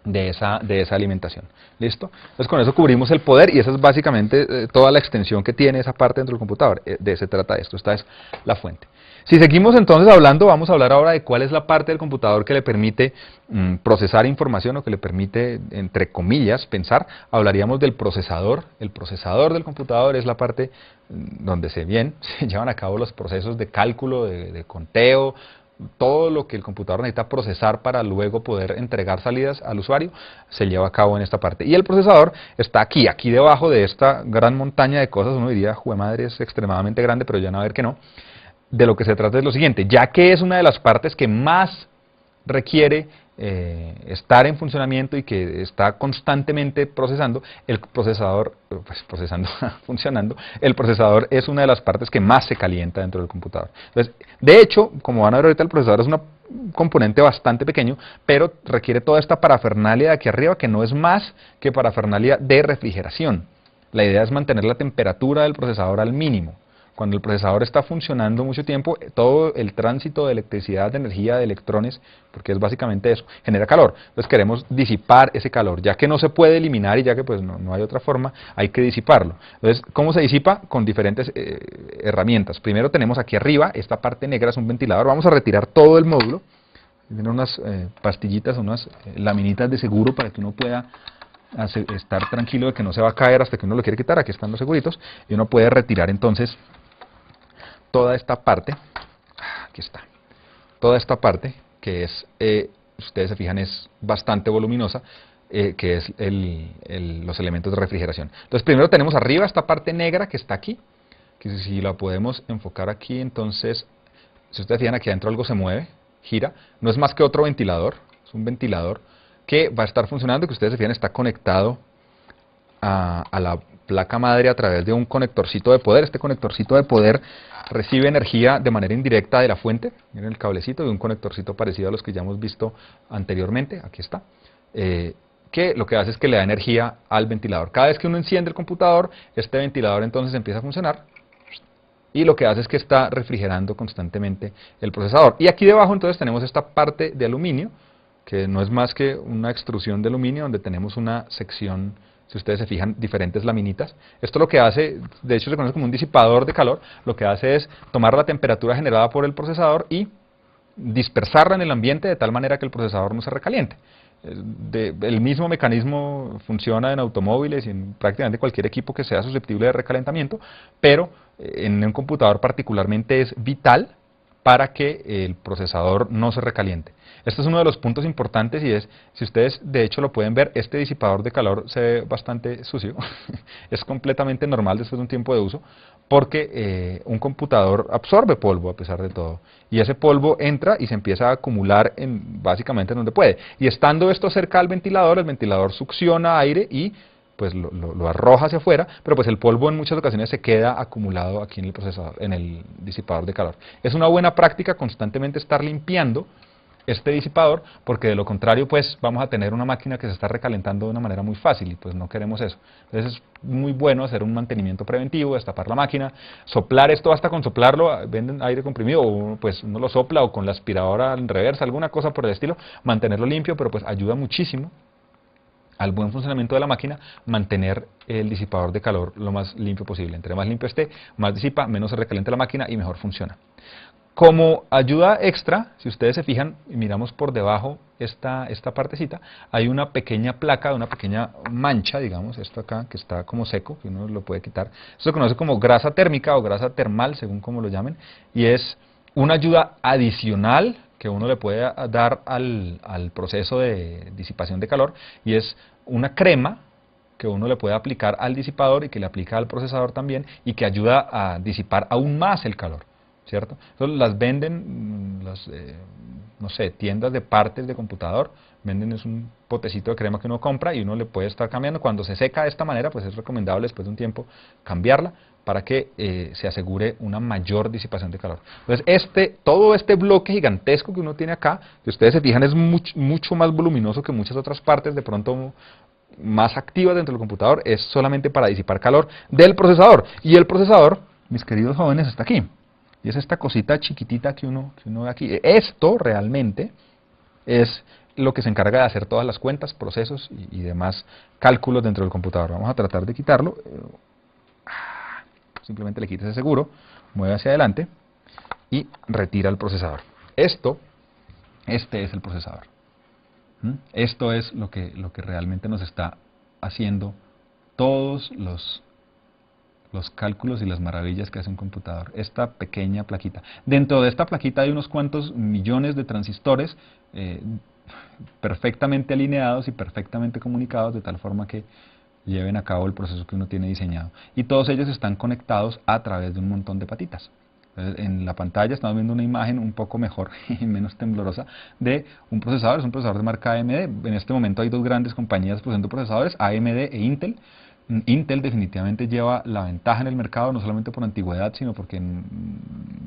de esa alimentación. ¿Listo? Entonces con eso cubrimos el poder y esa es básicamente toda la extensión que tiene esa parte dentro del computador. De se trata esto. Esta es la fuente. Si seguimos entonces hablando, vamos a hablar ahora de cuál es la parte del computador que le permite procesar información o que le permite, entre comillas, pensar. Hablaríamos del procesador. El procesador del computador es la parte donde se llevan a cabo los procesos de cálculo, de conteo, todo lo que el computador necesita procesar para luego poder entregar salidas al usuario, se lleva a cabo en esta parte. Y el procesador está aquí debajo de esta gran montaña de cosas. Uno diría, jue madre, es extremadamente grande, pero ya van a ver que no. De lo que se trata es lo siguiente, ya que es una de las partes que más requiere estar en funcionamiento y que está constantemente procesando, el procesador, funcionando, el procesador es una de las partes que más se calienta dentro del computador. Entonces, de hecho, como van a ver ahorita, el procesador es una un componente bastante pequeño, pero requiere toda esta parafernalia de aquí arriba, que no es más que parafernalia de refrigeración. La idea es mantener la temperatura del procesador al mínimo. Cuando el procesador está funcionando mucho tiempo, todo el tránsito de electricidad, de energía, de electrones, porque es básicamente eso, genera calor. Entonces queremos disipar ese calor, ya que no se puede eliminar y ya que pues no hay otra forma, hay que disiparlo. Entonces, ¿cómo se disipa? Con diferentes herramientas. Primero tenemos aquí arriba, esta parte negra es un ventilador. Vamos a retirar todo el módulo. Tiene unas pastillitas, unas laminitas de seguro para que uno pueda estar tranquilo de que no se va a caer hasta que uno lo quiere quitar. Aquí están los seguritos y uno puede retirar entonces toda esta parte. Aquí está, toda esta parte que es, ustedes se fijan, es bastante voluminosa, que es los elementos de refrigeración. Entonces primero tenemos arriba esta parte negra que está aquí, que si la podemos enfocar aquí, entonces si ustedes fijan aquí adentro algo se mueve, gira, no es más que otro ventilador, es un ventilador que va a estar funcionando, que ustedes se fijan está conectado a la placa madre a través de un conectorcito de poder. Este conectorcito de poder recibe energía de manera indirecta de la fuente. Miren el cablecito de un conectorcito parecido a los que ya hemos visto anteriormente, aquí está, que lo que hace es que le da energía al ventilador. Cada vez que uno enciende el computador, este ventilador entonces empieza a funcionar y lo que hace es que está refrigerando constantemente el procesador. Y aquí debajo entonces tenemos esta parte de aluminio, que no es más que una extrusión de aluminio donde tenemos una sección, si ustedes se fijan, diferentes laminitas. Esto lo que hace, de hecho se conoce como un disipador de calor, lo que hace es tomar la temperatura generada por el procesador y dispersarla en el ambiente de tal manera que el procesador no se recaliente. El mismo mecanismo funciona en automóviles y en prácticamente cualquier equipo que sea susceptible de recalentamiento, pero en un computador particularmente es vital para que el procesador no se recaliente. Este es uno de los puntos importantes y es, si ustedes de hecho lo pueden ver, este disipador de calor se ve bastante sucio, es completamente normal después de un tiempo de uso, porque un computador absorbe polvo a pesar de todo, y ese polvo entra y se empieza a acumular básicamente en donde puede, y estando esto cerca del ventilador, el ventilador succiona aire y pues lo arroja hacia afuera, pero pues el polvo en muchas ocasiones se queda acumulado aquí en el procesador, en el disipador de calor. Es una buena práctica constantemente estar limpiando este disipador, porque de lo contrario pues vamos a tener una máquina que se está recalentando de una manera muy fácil y pues no queremos eso. Entonces es muy bueno hacer un mantenimiento preventivo, destapar la máquina, soplar esto, basta con soplarlo, venden aire comprimido o pues uno lo sopla o con la aspiradora en reversa, alguna cosa por el estilo, mantenerlo limpio, pero pues ayuda muchísimo al buen funcionamiento de la máquina mantener el disipador de calor lo más limpio posible. Entre más limpio esté, más disipa, menos se recalienta la máquina y mejor funciona. Como ayuda extra, si ustedes se fijan y miramos por debajo esta partecita, hay una pequeña placa, una pequeña mancha, digamos, esto acá, que está como seco, que uno lo puede quitar. Esto se conoce como grasa térmica o grasa termal, según como lo llamen, y es una ayuda adicional que uno le puede dar al proceso de disipación de calor, y es una crema que uno le puede aplicar al disipador y que le aplica al procesador también, y que ayuda a disipar aún más el calor, ¿cierto? Entonces las venden las no sé, tiendas de partes de computador, venden es un potecito de crema que uno compra y uno le puede estar cambiando. Cuando se seca de esta manera, pues es recomendable después de un tiempo cambiarla para que se asegure una mayor disipación de calor. Entonces todo este bloque gigantesco que uno tiene acá, si ustedes se fijan, es mucho más voluminoso que muchas otras partes de pronto más activas dentro del computador, es solamente para disipar calor del procesador. Y el procesador, mis queridos jóvenes, está aquí. Y es esta cosita chiquitita que uno ve aquí. Esto realmente es lo que se encarga de hacer todas las cuentas, procesos y demás cálculos dentro del computador. Vamos a tratar de quitarlo. Simplemente le quites ese seguro, mueve hacia adelante y retira el procesador. Este es el procesador. Esto es lo que realmente nos está haciendo todos los cálculos y las maravillas que hace un computador. Esta pequeña plaquita. Dentro de esta plaquita hay unos cuantos millones de transistores perfectamente alineados y perfectamente comunicados de tal forma que lleven a cabo el proceso que uno tiene diseñado. Y todos ellos están conectados a través de un montón de patitas. En la pantalla estamos viendo una imagen un poco mejor y menos temblorosa de un procesador. Es un procesador de marca AMD. En este momento hay dos grandes compañías produciendo procesadores, AMD e Intel, Intel definitivamente lleva la ventaja en el mercado, no solamente por antigüedad, sino porque en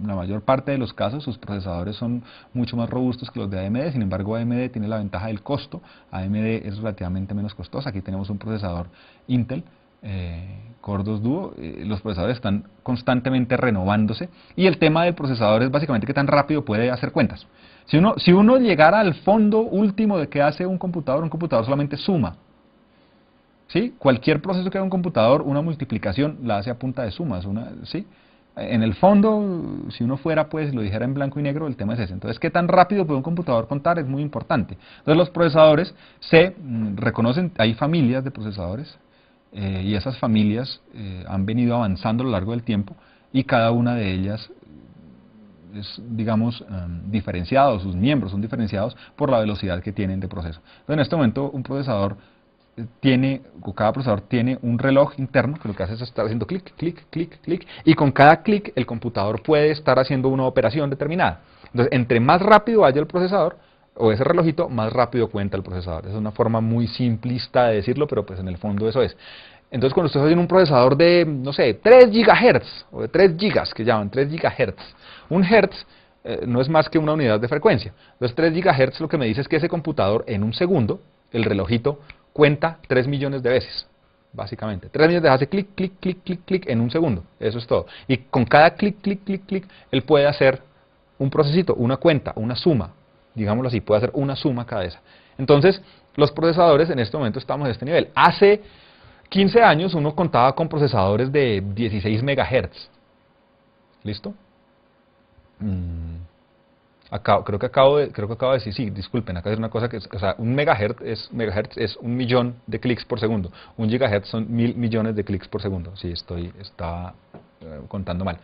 la mayor parte de los casos sus procesadores son mucho más robustos que los de AMD. Sin embargo, AMD tiene la ventaja del costo. AMD es relativamente menos costosa. Aquí tenemos un procesador Intel Core 2 Duo. Los procesadores están constantemente renovándose, y el tema del procesador es básicamente qué tan rápido puede hacer cuentas. Si uno llegara al fondo último de qué hace un computador solamente suma. ¿Sí? Cualquier proceso que haga un computador, una multiplicación la hace a punta de sumas. ¿Sí? En el fondo, si uno fuera, pues, lo dijera en blanco y negro, el tema es ese. Entonces, ¿qué tan rápido puede un computador contar? Es muy importante. Entonces, los procesadores se reconocen, hay familias de procesadores, y esas familias han venido avanzando a lo largo del tiempo, y cada una de ellas es, digamos, diferenciado, sus miembros son diferenciados por la velocidad que tienen de proceso. Entonces, en este momento, un procesador cada procesador tiene un reloj interno que lo que hace es estar haciendo clic, clic, clic, clic, y con cada clic el computador puede estar haciendo una operación determinada. Entonces, entre más rápido vaya el procesador, o ese relojito, más rápido cuenta el procesador. Es una forma muy simplista de decirlo, pero pues en el fondo eso es. Entonces, cuando usted tiene un procesador de, no sé, 3 GHz, o de 3 gigas, que llaman 3 GHz, un hertz no es más que una unidad de frecuencia. Entonces, 3 GHz lo que me dice es que ese computador en un segundo, el relojito, cuenta 3 millones de veces, básicamente. 3 millones de veces hace clic, clic, clic, clic, clic en un segundo. Eso es todo. Y con cada clic, clic, clic, clic, él puede hacer un procesito, una cuenta, una suma, digámoslo así, puede hacer una suma cada esa. Entonces, los procesadores en este momento estamos en este nivel. Hace 15 años uno contaba con procesadores de 16 MHz. ¿Listo? Creo que acabo de decir, sí, disculpen, acá es una cosa que, o sea, un megahertz es 1.000.000 de clics por segundo, un gigahertz son 1.000 millones de clics por segundo. Sí, estaba contando mal.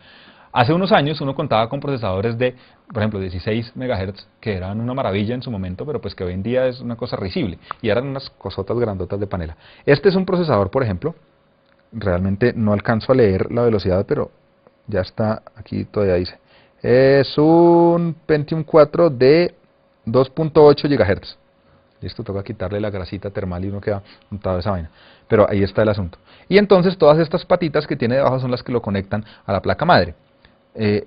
Hace unos años uno contaba con procesadores de, por ejemplo, 16 megahertz, que eran una maravilla en su momento, pero pues que hoy en día es una cosa risible, y eran unas cosotas grandotas de panela. Este es un procesador, por ejemplo, realmente no alcanzo a leer la velocidad, pero ya está, aquí todavía dice. Es un Pentium 4 de 2.8 GHz. Listo, toca quitarle la grasita termal y uno queda montado esa vaina. Pero ahí está el asunto. Y entonces todas estas patitas que tiene debajo son las que lo conectan a la placa madre.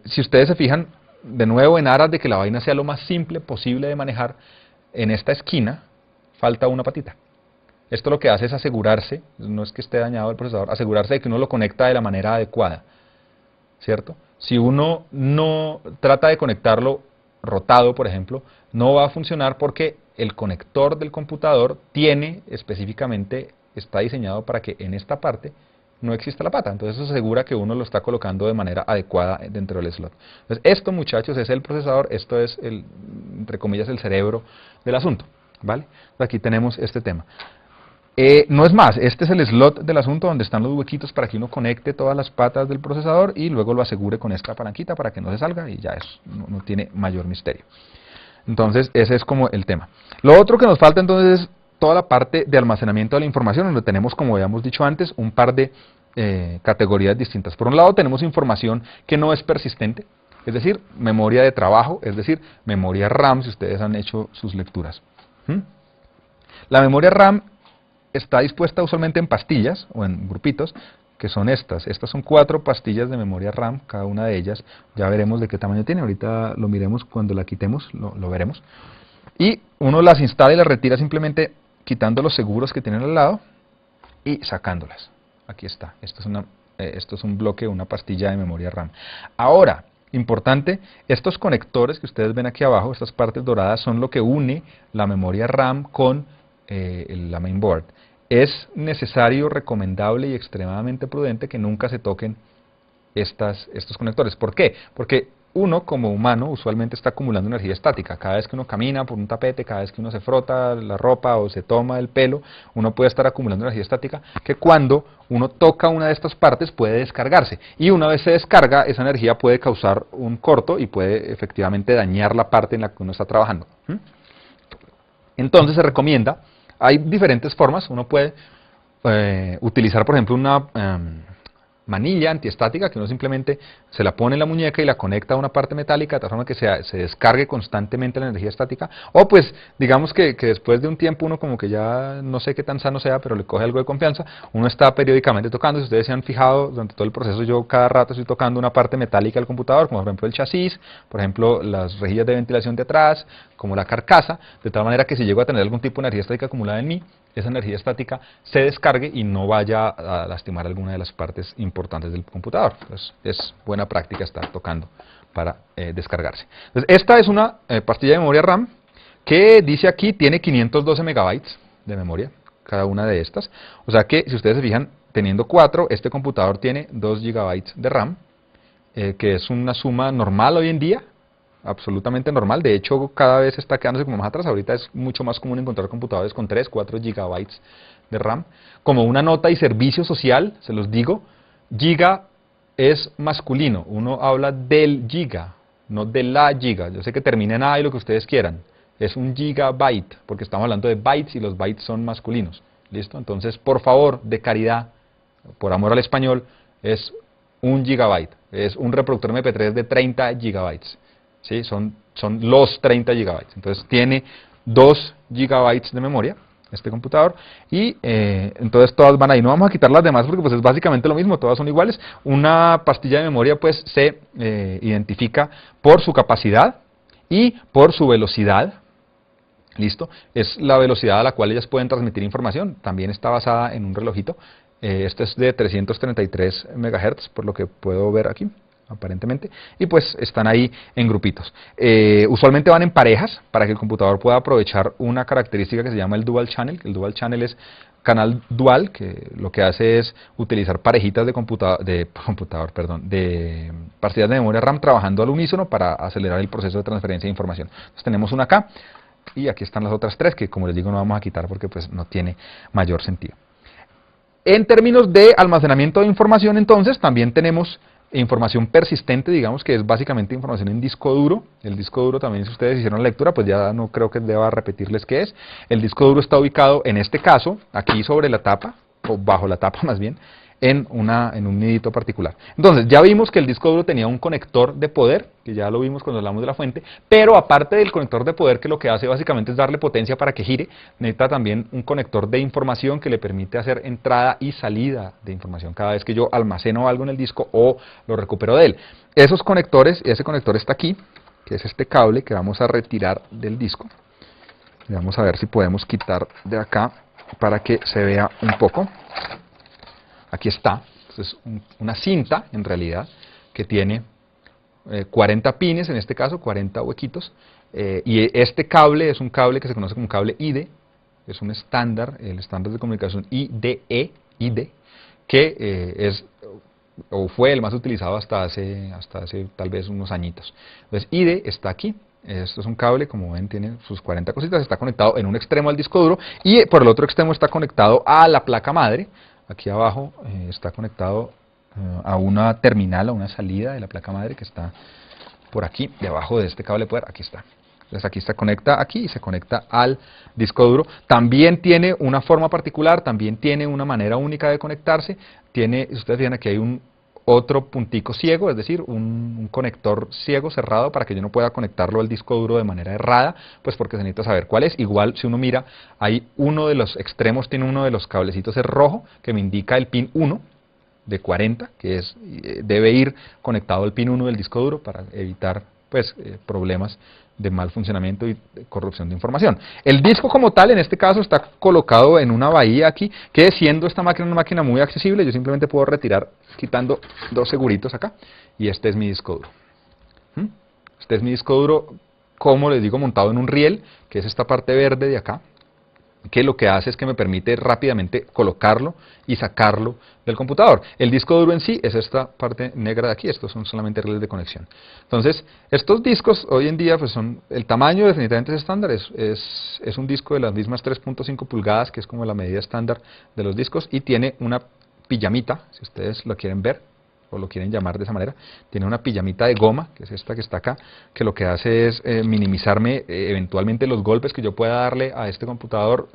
Si ustedes se fijan, de nuevo en aras de que la vaina sea lo más simple posible de manejar, en esta esquina falta una patita. Esto lo que hace es asegurarse, no es que esté dañado el procesador, asegurarse de que uno lo conecta de la manera adecuada, ¿cierto? Si uno no trata de conectarlo rotado, por ejemplo, no va a funcionar porque el conector del computador tiene específicamente, está diseñado para que en esta parte no exista la pata. Entonces eso asegura que uno lo está colocando de manera adecuada dentro del slot. Entonces esto, muchachos, es el procesador, esto es, entre comillas, el cerebro del asunto, ¿vale? Aquí tenemos este tema. No es más, este es el slot del asunto donde están los huequitos para que uno conecte todas las patas del procesador y luego lo asegure con esta palanquita para que no se salga, y ya eso no tiene mayor misterio. Entonces ese es como el tema. Lo otro que nos falta entonces es toda la parte de almacenamiento de la información, donde tenemos, como habíamos dicho antes, un par de categorías distintas. Por un lado tenemos información que no es persistente, es decir, memoria de trabajo, es decir, memoria RAM, si ustedes han hecho sus lecturas. La memoria RAM está dispuesta usualmente en pastillas o en grupitos, que son estas. Estas son 4 pastillas de memoria RAM, cada una de ellas. Ya veremos de qué tamaño tiene, ahorita lo miremos cuando la quitemos, lo veremos. Y uno las instala y las retira simplemente quitando los seguros que tienen al lado y sacándolas. Aquí está, esto es un bloque, una pastilla de memoria RAM. Ahora, importante, estos conectores que ustedes ven aquí abajo, estas partes doradas, son lo que une la memoria RAM con la mainboard. Es necesario, recomendable y extremadamente prudente que nunca se toquen estos conectores. ¿Por qué? Porque uno como humano usualmente está acumulando energía estática. Cada vez que uno camina por un tapete, cada vez que uno se frota la ropa o se toma el pelo, uno puede estar acumulando energía estática que cuando uno toca una de estas partes puede descargarse. Y una vez se descarga, esa energía puede causar un corto y puede efectivamente dañar la parte en la que uno está trabajando. Entonces se recomienda, hay diferentes formas, uno puede utilizar por ejemplo manilla antiestática que uno simplemente se la pone en la muñeca y la conecta a una parte metálica de tal forma que se descargue constantemente la energía estática, o pues digamos que después de un tiempo uno como que ya no sé qué tan sano sea, pero le coge algo de confianza, uno está periódicamente tocando. Si ustedes se han fijado durante todo el proceso, yo cada rato estoy tocando una parte metálica del computador, como por ejemplo el chasis, por ejemplo las rejillas de ventilación de atrás, como la carcasa, de tal manera que si llego a tener algún tipo de energía estática acumulada en mí, esa energía estática se descargue y no vaya a lastimar alguna de las partes importantes del computador. Entonces, es buena práctica estar tocando para descargarse. Entonces, esta es una pastilla de memoria RAM que dice aquí tiene 512 megabytes de memoria, cada una de estas. O sea que, si ustedes se fijan, teniendo 4, este computador tiene 2 gigabytes de RAM, que es una suma normal hoy en día, absolutamente normal. De hecho, cada vez está quedándose como más atrás. Ahorita es mucho más común encontrar computadores con 3, 4 gigabytes de RAM. Como una nota y servicio social, se los digo, giga es masculino. Uno habla del giga, no de la giga. Yo sé que termina en A y lo que ustedes quieran. Es un gigabyte, porque estamos hablando de bytes y los bytes son masculinos. ¿Listo? Entonces, por favor, de caridad, por amor al español, es un gigabyte. Es un reproductor MP3 de 30 gigabytes. ¿Sí? Son los 30 gigabytes. Entonces tiene 2 gigabytes de memoria este computador y entonces todas van ahí. No vamos a quitar las demás porque pues es básicamente lo mismo, todas son iguales. Una pastilla de memoria pues se identifica por su capacidad y por su velocidad. ¿Listo? Es la velocidad a la cual ellas pueden transmitir información. También está basada en un relojito. Este es de 333 MHz, por lo que puedo ver aquí, aparentemente, y pues están ahí en grupitos. Usualmente van en parejas para que el computador pueda aprovechar una característica que se llama el dual channel. El dual channel es canal dual, que lo que hace es utilizar parejitas de pastillas de memoria RAM trabajando al unísono para acelerar el proceso de transferencia de información. Entonces tenemos una acá y aquí están las otras 3 que, como les digo, no vamos a quitar porque pues no tiene mayor sentido. En términos de almacenamiento de información, entonces, también tenemos información persistente, digamos que es básicamente información en disco duro. El disco duro también, si ustedes hicieron la lectura, pues ya no creo que deba repetirles qué es. El disco duro está ubicado, en este caso, aquí sobre la tapa, o bajo la tapa más bien, en un nidito particular. Entonces, ya vimos que el disco duro tenía un conector de poder, que ya lo vimos cuando hablamos de la fuente, pero aparte del conector de poder, que lo que hace básicamente es darle potencia para que gire, necesita también un conector de información que le permite hacer entrada y salida de información cada vez que yo almaceno algo en el disco o lo recupero de él. Esos conectores, ese conector está aquí, que es este cable que vamos a retirar del disco. Y vamos a ver si podemos quitar de acá para que se vea un poco. Aquí está, es una cinta en realidad que tiene 40 pines, en este caso 40 huequitos, y este cable es un cable que se conoce como cable IDE, es un estándar, el estándar de comunicación IDE, que es o fue el más utilizado hasta hace tal vez unos añitos. Entonces IDE está aquí. Esto es un cable, como ven, tiene sus 40 cositas, está conectado en un extremo al disco duro y por el otro extremo está conectado a la placa madre. Aquí abajo está conectado a una terminal, a una salida de la placa madre que está por aquí, debajo de este cable poder, aquí está. Entonces aquí se conecta aquí y se conecta al disco duro. También tiene una forma particular, también tiene una manera única de conectarse. Tiene, ustedes ven aquí hay un otro puntico ciego, es decir, un conector ciego cerrado para que yo no pueda conectarlo al disco duro de manera errada, pues porque se necesita saber cuál es. Igual, si uno mira, hay uno de los extremos, tiene uno de los cablecitos es rojo, que me indica el pin 1 de 40, que es debe ir conectado al pin 1 del disco duro para evitar pues problemas de mal funcionamiento y de corrupción de información. El disco como tal, en este caso, está colocado en una bahía aquí, que siendo esta máquina una máquina muy accesible, yo simplemente puedo retirar quitando 2 seguritos acá, y este es mi disco duro. Este es mi disco duro, como les digo, montado en un riel, que es esta parte verde de acá, que lo que hace es que me permite rápidamente colocarlo y sacarlo del computador. El disco duro en sí es esta parte negra de aquí, estos son solamente rieles de conexión. Entonces, estos discos hoy en día pues son, el tamaño definitivamente es estándar, es un disco de las mismas 3.5 pulgadas, que es como la medida estándar de los discos, y tiene una pijamita, si ustedes lo quieren ver, o lo quieren llamar de esa manera, tiene una pijamita de goma, que es esta que está acá, que lo que hace es minimizarme eventualmente los golpes que yo pueda darle a este computador,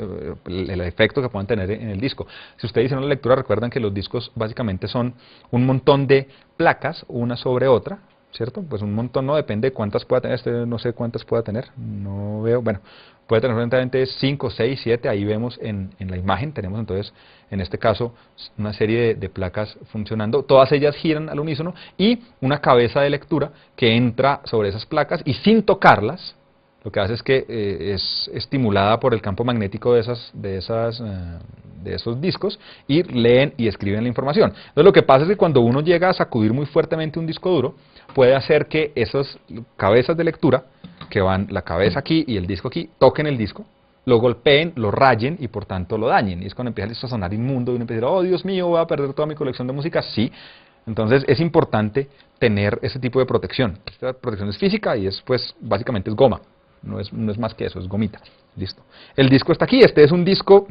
el efecto que puedan tener en el disco. Si ustedes hicieron la lectura, recuerdan que los discos básicamente son un montón de placas, una sobre otra, ¿cierto? Pues un montón, no depende de cuántas pueda tener, no sé cuántas pueda tener, no veo, bueno, puede tener frente 5, 6, 7, ahí vemos en la imagen, tenemos entonces, en este caso, una serie de placas funcionando, todas ellas giran al unísono, y una cabeza de lectura que entra sobre esas placas y sin tocarlas, lo que hace es que es estimulada por el campo magnético de esos discos y leen y escriben la información. Entonces lo que pasa es que cuando uno llega a sacudir muy fuertemente un disco duro, puede hacer que esas cabezas de lectura, que van la cabeza aquí y el disco aquí, toquen el disco, lo golpeen, lo rayen y por tanto lo dañen. Y es cuando empieza esto a sonar inmundo y uno empieza a decir, oh Dios mío, voy a perder toda mi colección de música. Sí, entonces es importante tener ese tipo de protección. Esta protección es física y es, pues, básicamente es goma. No es más que eso, es gomita. Listo. El disco está aquí, este es un disco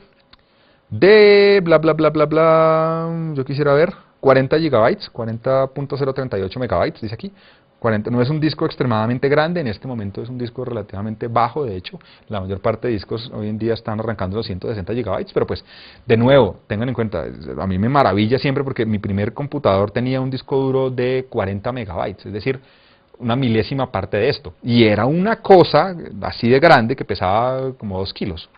de bla bla bla bla bla, yo quisiera ver, 40 gigabytes, 40.038 megabytes, dice aquí. 40, no es un disco extremadamente grande, en este momento es un disco relativamente bajo, de hecho, la mayor parte de discos hoy en día están arrancando los 160 gigabytes, pero pues, de nuevo, tengan en cuenta, a mí me maravilla siempre porque mi primer computador tenía un disco duro de 40 megabytes, es decir, una milésima parte de esto, y era una cosa así de grande que pesaba como 2 kilos.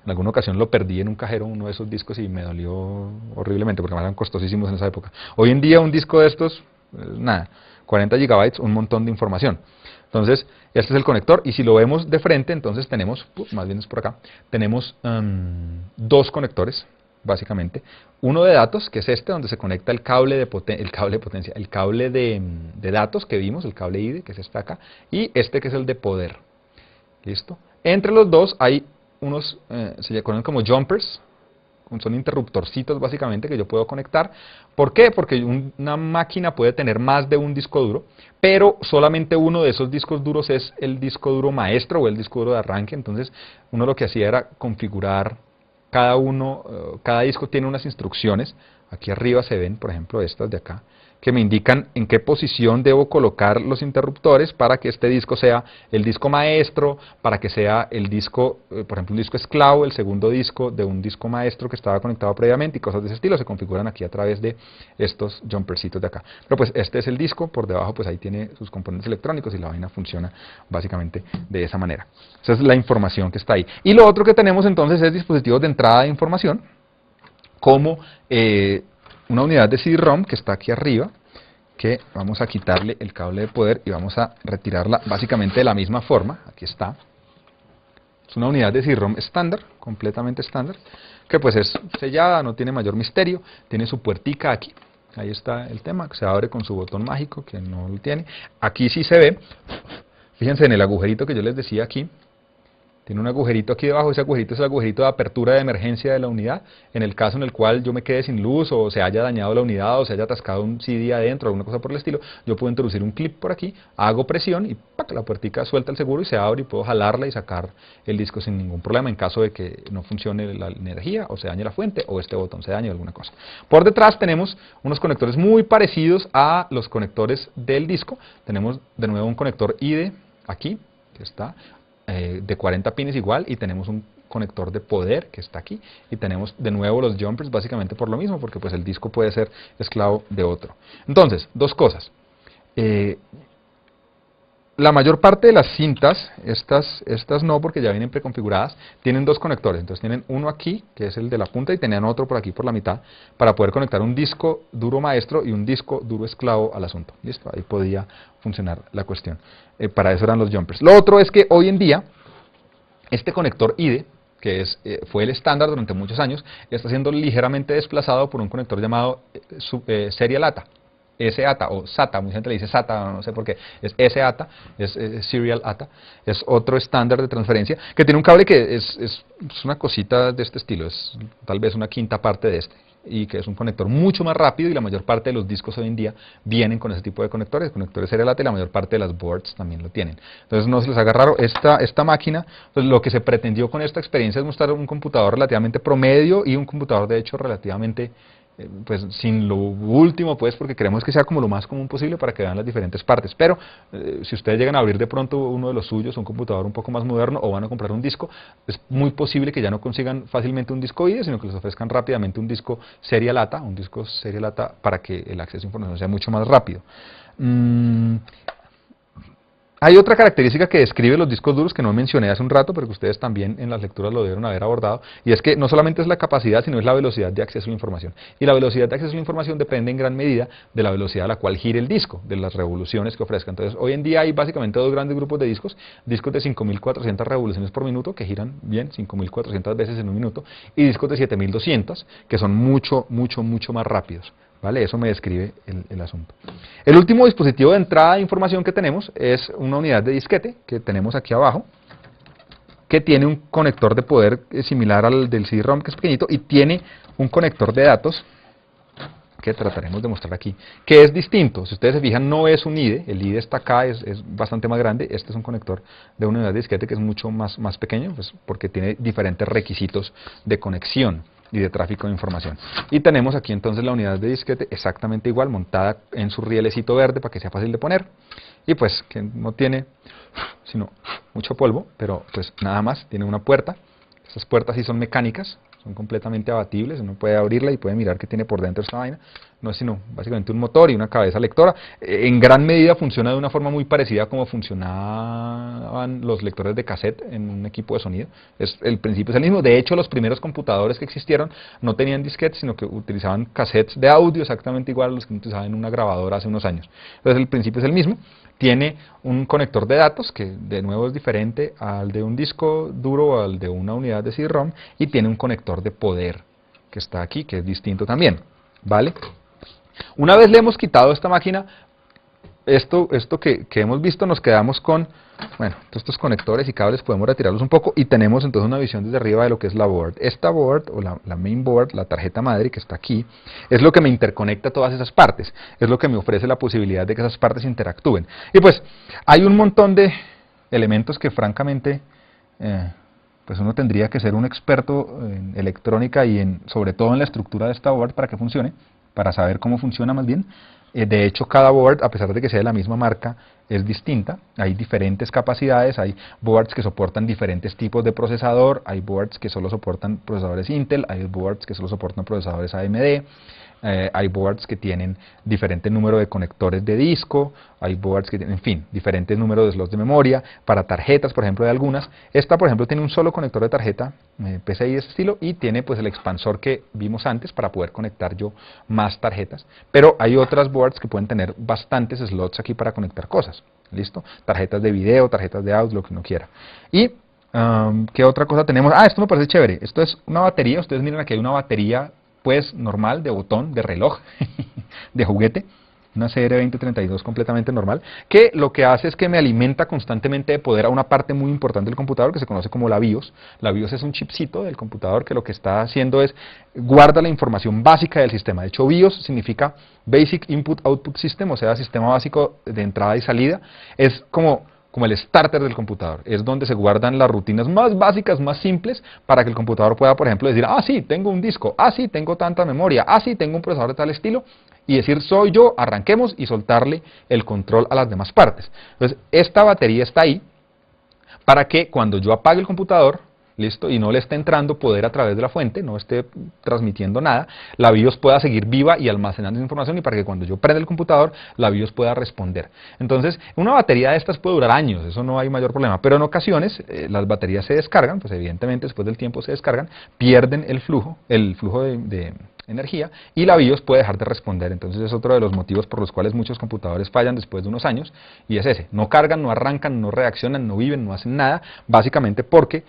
En alguna ocasión lo perdí en un cajero, uno de esos discos, y me dolió horriblemente porque eran costosísimos en esa época. Hoy en día un disco de estos, nada, 40 gigabytes, un montón de información. Entonces, este es el conector, y si lo vemos de frente, entonces tenemos, más bien es por acá, tenemos dos conectores, básicamente. Uno de datos, que es este, donde se conecta el cable de potencia, el cable de datos que vimos, el cable IDE, que es este acá, y este que es el de poder. ¿Listo? Entre los dos hay unos, se conocen como jumpers, son interruptorcitos básicamente que yo puedo conectar. ¿Por qué? Porque una máquina puede tener más de un disco duro, pero solamente uno de esos discos duros es el disco duro maestro o el disco duro de arranque. Entonces uno lo que hacía era configurar cada disco tiene unas instrucciones. Aquí arriba se ven, por ejemplo, estas de acá, que me indican en qué posición debo colocar los interruptores para que este disco sea el disco maestro, para que sea el disco, por ejemplo, un disco esclavo, el segundo disco de un disco maestro que estaba conectado previamente, y cosas de ese estilo se configuran aquí a través de estos jumpercitos de acá. Pero pues este es el disco, por debajo pues ahí tiene sus componentes electrónicos y la vaina funciona básicamente de esa manera. Esa es la información que está ahí. Y lo otro que tenemos entonces es dispositivos de entrada de información, como una unidad de CD-ROM que está aquí arriba, que vamos a quitarle el cable de poder y vamos a retirarla básicamente de la misma forma. Aquí está. Es una unidad de CD-ROM estándar, completamente estándar, que pues es sellada, no tiene mayor misterio, tiene su puertica aquí. Ahí está el tema, que se abre con su botón mágico, que no lo tiene. Aquí sí se ve, fíjense en el agujerito que yo les decía aquí. Tiene un agujerito aquí debajo, ese agujerito es el agujerito de apertura de emergencia de la unidad. En el caso en el cual yo me quede sin luz, o se haya dañado la unidad, o se haya atascado un CD adentro, alguna cosa por el estilo, yo puedo introducir un clip por aquí, hago presión y ¡pac!, la puertica suelta el seguro y se abre, y puedo jalarla y sacar el disco sin ningún problema en caso de que no funcione la energía, o se dañe la fuente, o este botón se dañe, alguna cosa. Por detrás tenemos unos conectores muy parecidos a los conectores del disco. Tenemos de nuevo un conector IDE aquí, que está de 40 pines igual, y tenemos un conector de poder que está aquí, y tenemos de nuevo los jumpers básicamente por lo mismo, porque pues el disco puede ser esclavo de otro. Entonces, dos cosas. La mayor parte de las cintas, estas no, porque ya vienen preconfiguradas, tienen dos conectores. Entonces tienen uno aquí, que es el de la punta, y tenían otro por aquí por la mitad, para poder conectar un disco duro maestro y un disco duro esclavo al asunto. ¿Listo? Ahí podía funcionar la cuestión. Para eso eran los jumpers. Lo otro es que hoy en día, este conector IDE, que fue el estándar durante muchos años, está siendo ligeramente desplazado por un conector llamado Serial ATA. SATA o SATA, mucha gente le dice SATA, no sé por qué, es SATA, es Serial ATA, es otro estándar de transferencia que tiene un cable que es una cosita de este estilo, es tal vez una quinta parte de este, y que es un conector mucho más rápido, y la mayor parte de los discos hoy en día vienen con ese tipo de conectores Serial ATA, y la mayor parte de las boards también lo tienen. Entonces no se les haga raro, esta máquina, pues lo que se pretendió con esta experiencia es mostrar un computador relativamente promedio y un computador de hecho relativamente pues sin lo último, pues porque queremos que sea como lo más común posible para que vean las diferentes partes. Pero si ustedes llegan a abrir de pronto uno de los suyos, un computador un poco más moderno, o van a comprar un disco, es muy posible que ya no consigan fácilmente un disco IDE, sino que les ofrezcan rápidamente un disco serie lata, para que el acceso a información sea mucho más rápido. Hay otra característica que describe los discos duros que no mencioné hace un rato, pero que ustedes también en las lecturas lo debieron haber abordado, y es que no solamente es la capacidad, sino es la velocidad de acceso a la información. Y la velocidad de acceso a la información depende en gran medida de la velocidad a la cual gire el disco, de las revoluciones que ofrezca. Entonces, hoy en día hay básicamente dos grandes grupos de discos de 5.400 revoluciones por minuto, que giran bien 5.400 veces en un minuto, y discos de 7.200, que son mucho más rápidos. ¿Vale? Eso me describe el asunto. El último dispositivo de entrada de información que tenemos es una unidad de disquete que tenemos aquí abajo, que tiene un conector de poder similar al del CD-ROM, que es pequeñito, y tiene un conector de datos que trataremos de mostrar aquí, que es distinto. Si ustedes se fijan, no es un IDE, el IDE está acá, es bastante más grande. Este es un conector de una unidad de disquete que es mucho más pequeño, pues, porque tiene diferentes requisitos de conexión y de tráfico de información. Y tenemos aquí entonces la unidad de disquete exactamente igual, montada en su rielecito verde para que sea fácil de poner, y pues que no tiene sino mucho polvo, pero pues nada más, tiene una puerta. Estas puertas sí son mecánicas, son completamente abatibles, uno puede abrirla y puede mirar qué tiene por dentro esta vaina. No es sino básicamente un motor y una cabeza lectora. En gran medida funciona de una forma muy parecida a como funcionaban los lectores de cassette en un equipo de sonido. El principio es el mismo. De hecho, los primeros computadores que existieron no tenían disquetes, sino que utilizaban cassettes de audio exactamente igual a los que utilizaban en una grabadora hace unos años. Entonces el principio es el mismo. Tiene un conector de datos, que de nuevo es diferente al de un disco duro o al de una unidad de CD-ROM, y tiene un conector de poder, que está aquí, que es distinto también, ¿vale? Una vez le hemos quitado a esta máquina esto que hemos visto, nos quedamos con, bueno, todos estos conectores y cables podemos retirarlos un poco y tenemos entonces una visión desde arriba de lo que es la board. Esta board, o la main board, la tarjeta madre que está aquí, es lo que me interconecta todas esas partes, es lo que me ofrece la posibilidad de que esas partes interactúen. Y pues hay un montón de elementos que francamente, pues uno tendría que ser un experto en electrónica y sobre todo en la estructura de esta board para que funcione, para saber cómo funciona más bien. De hecho, cada board, a pesar de que sea de la misma marca, es distinta. Hay diferentes capacidades, hay boards que soportan diferentes tipos de procesador, hay boards que solo soportan procesadores Intel, hay boards que solo soportan procesadores AMD, hay boards que tienen diferente número de conectores de disco, hay boards que tienen, en fin, diferentes números de slots de memoria, para tarjetas, por ejemplo, de algunas. Esta, por ejemplo, tiene un solo conector de tarjeta PCI de este estilo y tiene pues el expansor que vimos antes para poder conectar yo más tarjetas, pero hay otras boards que pueden tener bastantes slots aquí para conectar cosas, ¿listo? Tarjetas de video, tarjetas de audio, lo que uno quiera. Y ¿qué otra cosa tenemos? Esto me parece chévere. Esto es una batería. Ustedes miren, aquí hay una batería pues normal, de botón, de reloj, de juguete, una CR2032 completamente normal, que lo que hace es que me alimenta constantemente de poder a una parte muy importante del computador que se conoce como la BIOS. La BIOS es un chipcito del computador que lo que está haciendo es guarda la información básica del sistema. De hecho, BIOS significa Basic Input Output System, o sea, sistema básico de entrada y salida. Es como el starter del computador, es donde se guardan las rutinas más básicas, más simples, para que el computador pueda, por ejemplo, decir, sí, tengo un disco, sí, tengo tanta memoria, sí, tengo un procesador de tal estilo, y decir, soy yo, arranquemos, y soltarle el control a las demás partes. Entonces, esta batería está ahí, para que cuando yo apague el computador, listo, y no le esté entrando poder a través de la fuente, no esté transmitiendo nada, la BIOS pueda seguir viva y almacenando esa información, y para que cuando yo prenda el computador, la BIOS pueda responder. Entonces, una batería de estas puede durar años, eso no hay mayor problema, pero en ocasiones las baterías se descargan, pues evidentemente después del tiempo se descargan, pierden el flujo de energía, y la BIOS puede dejar de responder. Entonces es otro de los motivos por los cuales muchos computadores fallan después de unos años, y es ese: no cargan, no arrancan, no reaccionan, no viven, no hacen nada, básicamente porque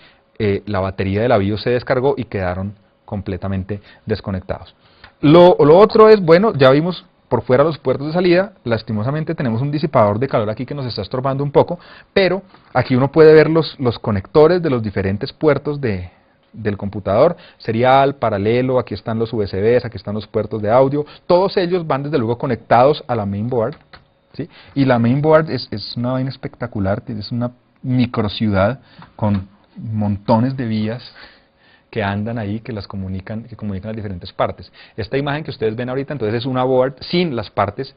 la batería de la BIOS se descargó y quedaron completamente desconectados. Lo otro es, bueno, ya vimos por fuera los puertos de salida. Lastimosamente tenemos un disipador de calor aquí que nos está estorbando un poco, pero aquí uno puede ver los conectores de los diferentes puertos del computador, serial, paralelo. Aquí están los USBs, aquí están los puertos de audio, todos ellos van desde luego conectados a la mainboard, ¿sí? Y la mainboard es una vaina espectacular, es una microciudad con montones de vías que andan ahí, que comunican las diferentes partes. Esta imagen que ustedes ven ahorita, entonces es una board sin las partes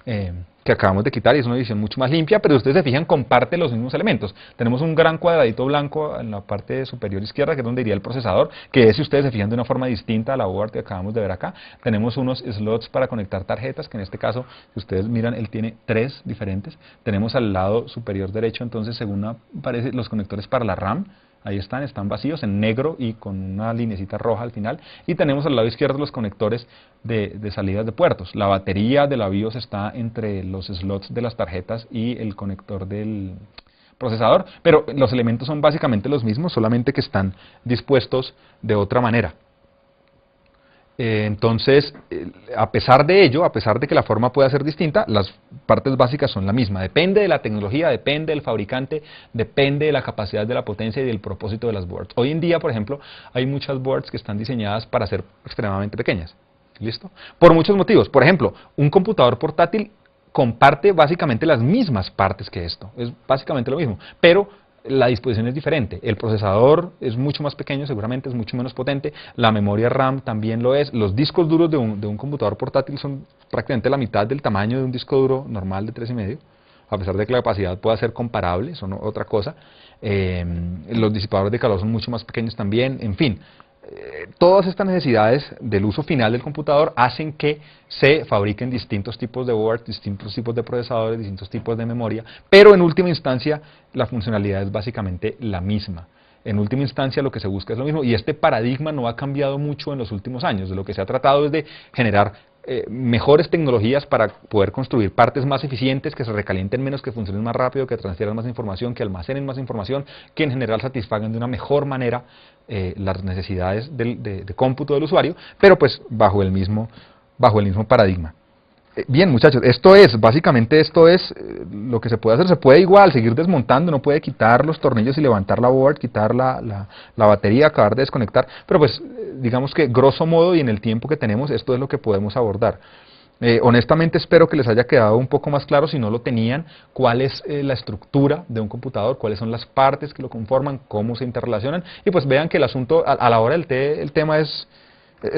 que acabamos de quitar, y es una edición mucho más limpia, pero ustedes se fijan, comparte los mismos elementos. Tenemos un gran cuadradito blanco en la parte superior izquierda, que es donde iría el procesador, que es, si ustedes se fijan, de una forma distinta a la board que acabamos de ver acá. Tenemos unos slots para conectar tarjetas, que en este caso, si ustedes miran, él tiene 3 diferentes. Tenemos al lado superior derecho, entonces, según aparece, los conectores para la RAM. Ahí están vacíos en negro y con una linecita roja al final. Y tenemos al lado izquierdo los conectores de salidas de puertos. La batería de la BIOS está entre los slots de las tarjetas y el conector del procesador, pero los elementos son básicamente los mismos, solamente que están dispuestos de otra manera. Entonces, a pesar de ello, a pesar de que la forma pueda ser distinta, las partes básicas son la misma. Depende de la tecnología, depende del fabricante, depende de la capacidad de la potencia y del propósito de las boards. Hoy en día, por ejemplo, hay muchas boards que están diseñadas para ser extremadamente pequeñas. ¿Listo? Por muchos motivos. Por ejemplo, un computador portátil comparte básicamente las mismas partes que esto. Es básicamente lo mismo, pero la disposición es diferente. El procesador es mucho más pequeño, seguramente es mucho menos potente. La memoria RAM también lo es. Los discos duros de un computador portátil son prácticamente la mitad del tamaño de un disco duro normal de 3,5. A pesar de que la capacidad pueda ser comparable, son otra cosa. Los disipadores de calor son mucho más pequeños también. En fin, todas estas necesidades del uso final del computador hacen que se fabriquen distintos tipos de boards, distintos tipos de procesadores, distintos tipos de memoria, pero en última instancia la funcionalidad es básicamente la misma. En última instancia lo que se busca es lo mismo, y este paradigma no ha cambiado mucho en los últimos años. De lo que se ha tratado es de generar mejores tecnologías para poder construir partes más eficientes, que se recalienten menos, que funcionen más rápido, que transfieran más información, que almacenen más información, que en general satisfagan de una mejor manera las necesidades de cómputo del usuario, pero pues bajo el mismo paradigma. Bien, muchachos, básicamente esto es lo que se puede hacer. Se puede igual seguir desmontando, uno puede quitar los tornillos y levantar la board, quitar la batería, acabar de desconectar, pero pues digamos que grosso modo y en el tiempo que tenemos, esto es lo que podemos abordar. Honestamente espero que les haya quedado un poco más claro, si no lo tenían, cuál es la estructura de un computador, cuáles son las partes que lo conforman, cómo se interrelacionan, y pues vean que el asunto a la hora el tema es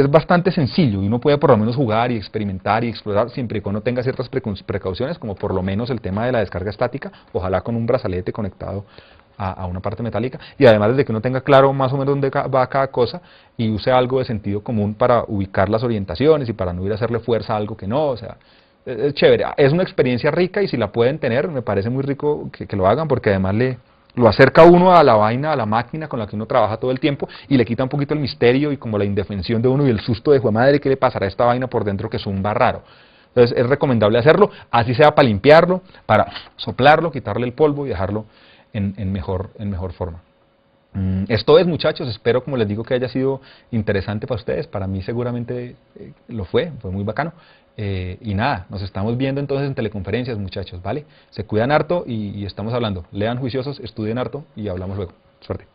bastante sencillo, y uno puede por lo menos jugar y experimentar y explorar, siempre y cuando tenga ciertas precauciones, como por lo menos el tema de la descarga estática, ojalá con un brazalete conectado a una parte metálica, y además desde que uno tenga claro más o menos dónde va cada cosa y use algo de sentido común para ubicar las orientaciones y para no ir a hacerle fuerza a algo que no, o sea, es chévere, es una experiencia rica, y si la pueden tener, me parece muy rico que lo hagan, porque además lo acerca uno a la vaina, a la máquina con la que uno trabaja todo el tiempo, y le quita un poquito el misterio y como la indefensión de uno y el susto de, "Jue madre, ¿qué le pasará a esta vaina por dentro que zumba raro?". Entonces es recomendable hacerlo, así sea para limpiarlo, para soplarlo, quitarle el polvo y dejarlo en mejor forma. Esto es, muchachos, espero, como les digo, que haya sido interesante para ustedes. Para mí seguramente lo fue muy bacano. Y nada, nos estamos viendo entonces en teleconferencias, muchachos, ¿vale? Se cuidan harto y estamos hablando. Lean juiciosos, estudien harto y hablamos luego. Suerte.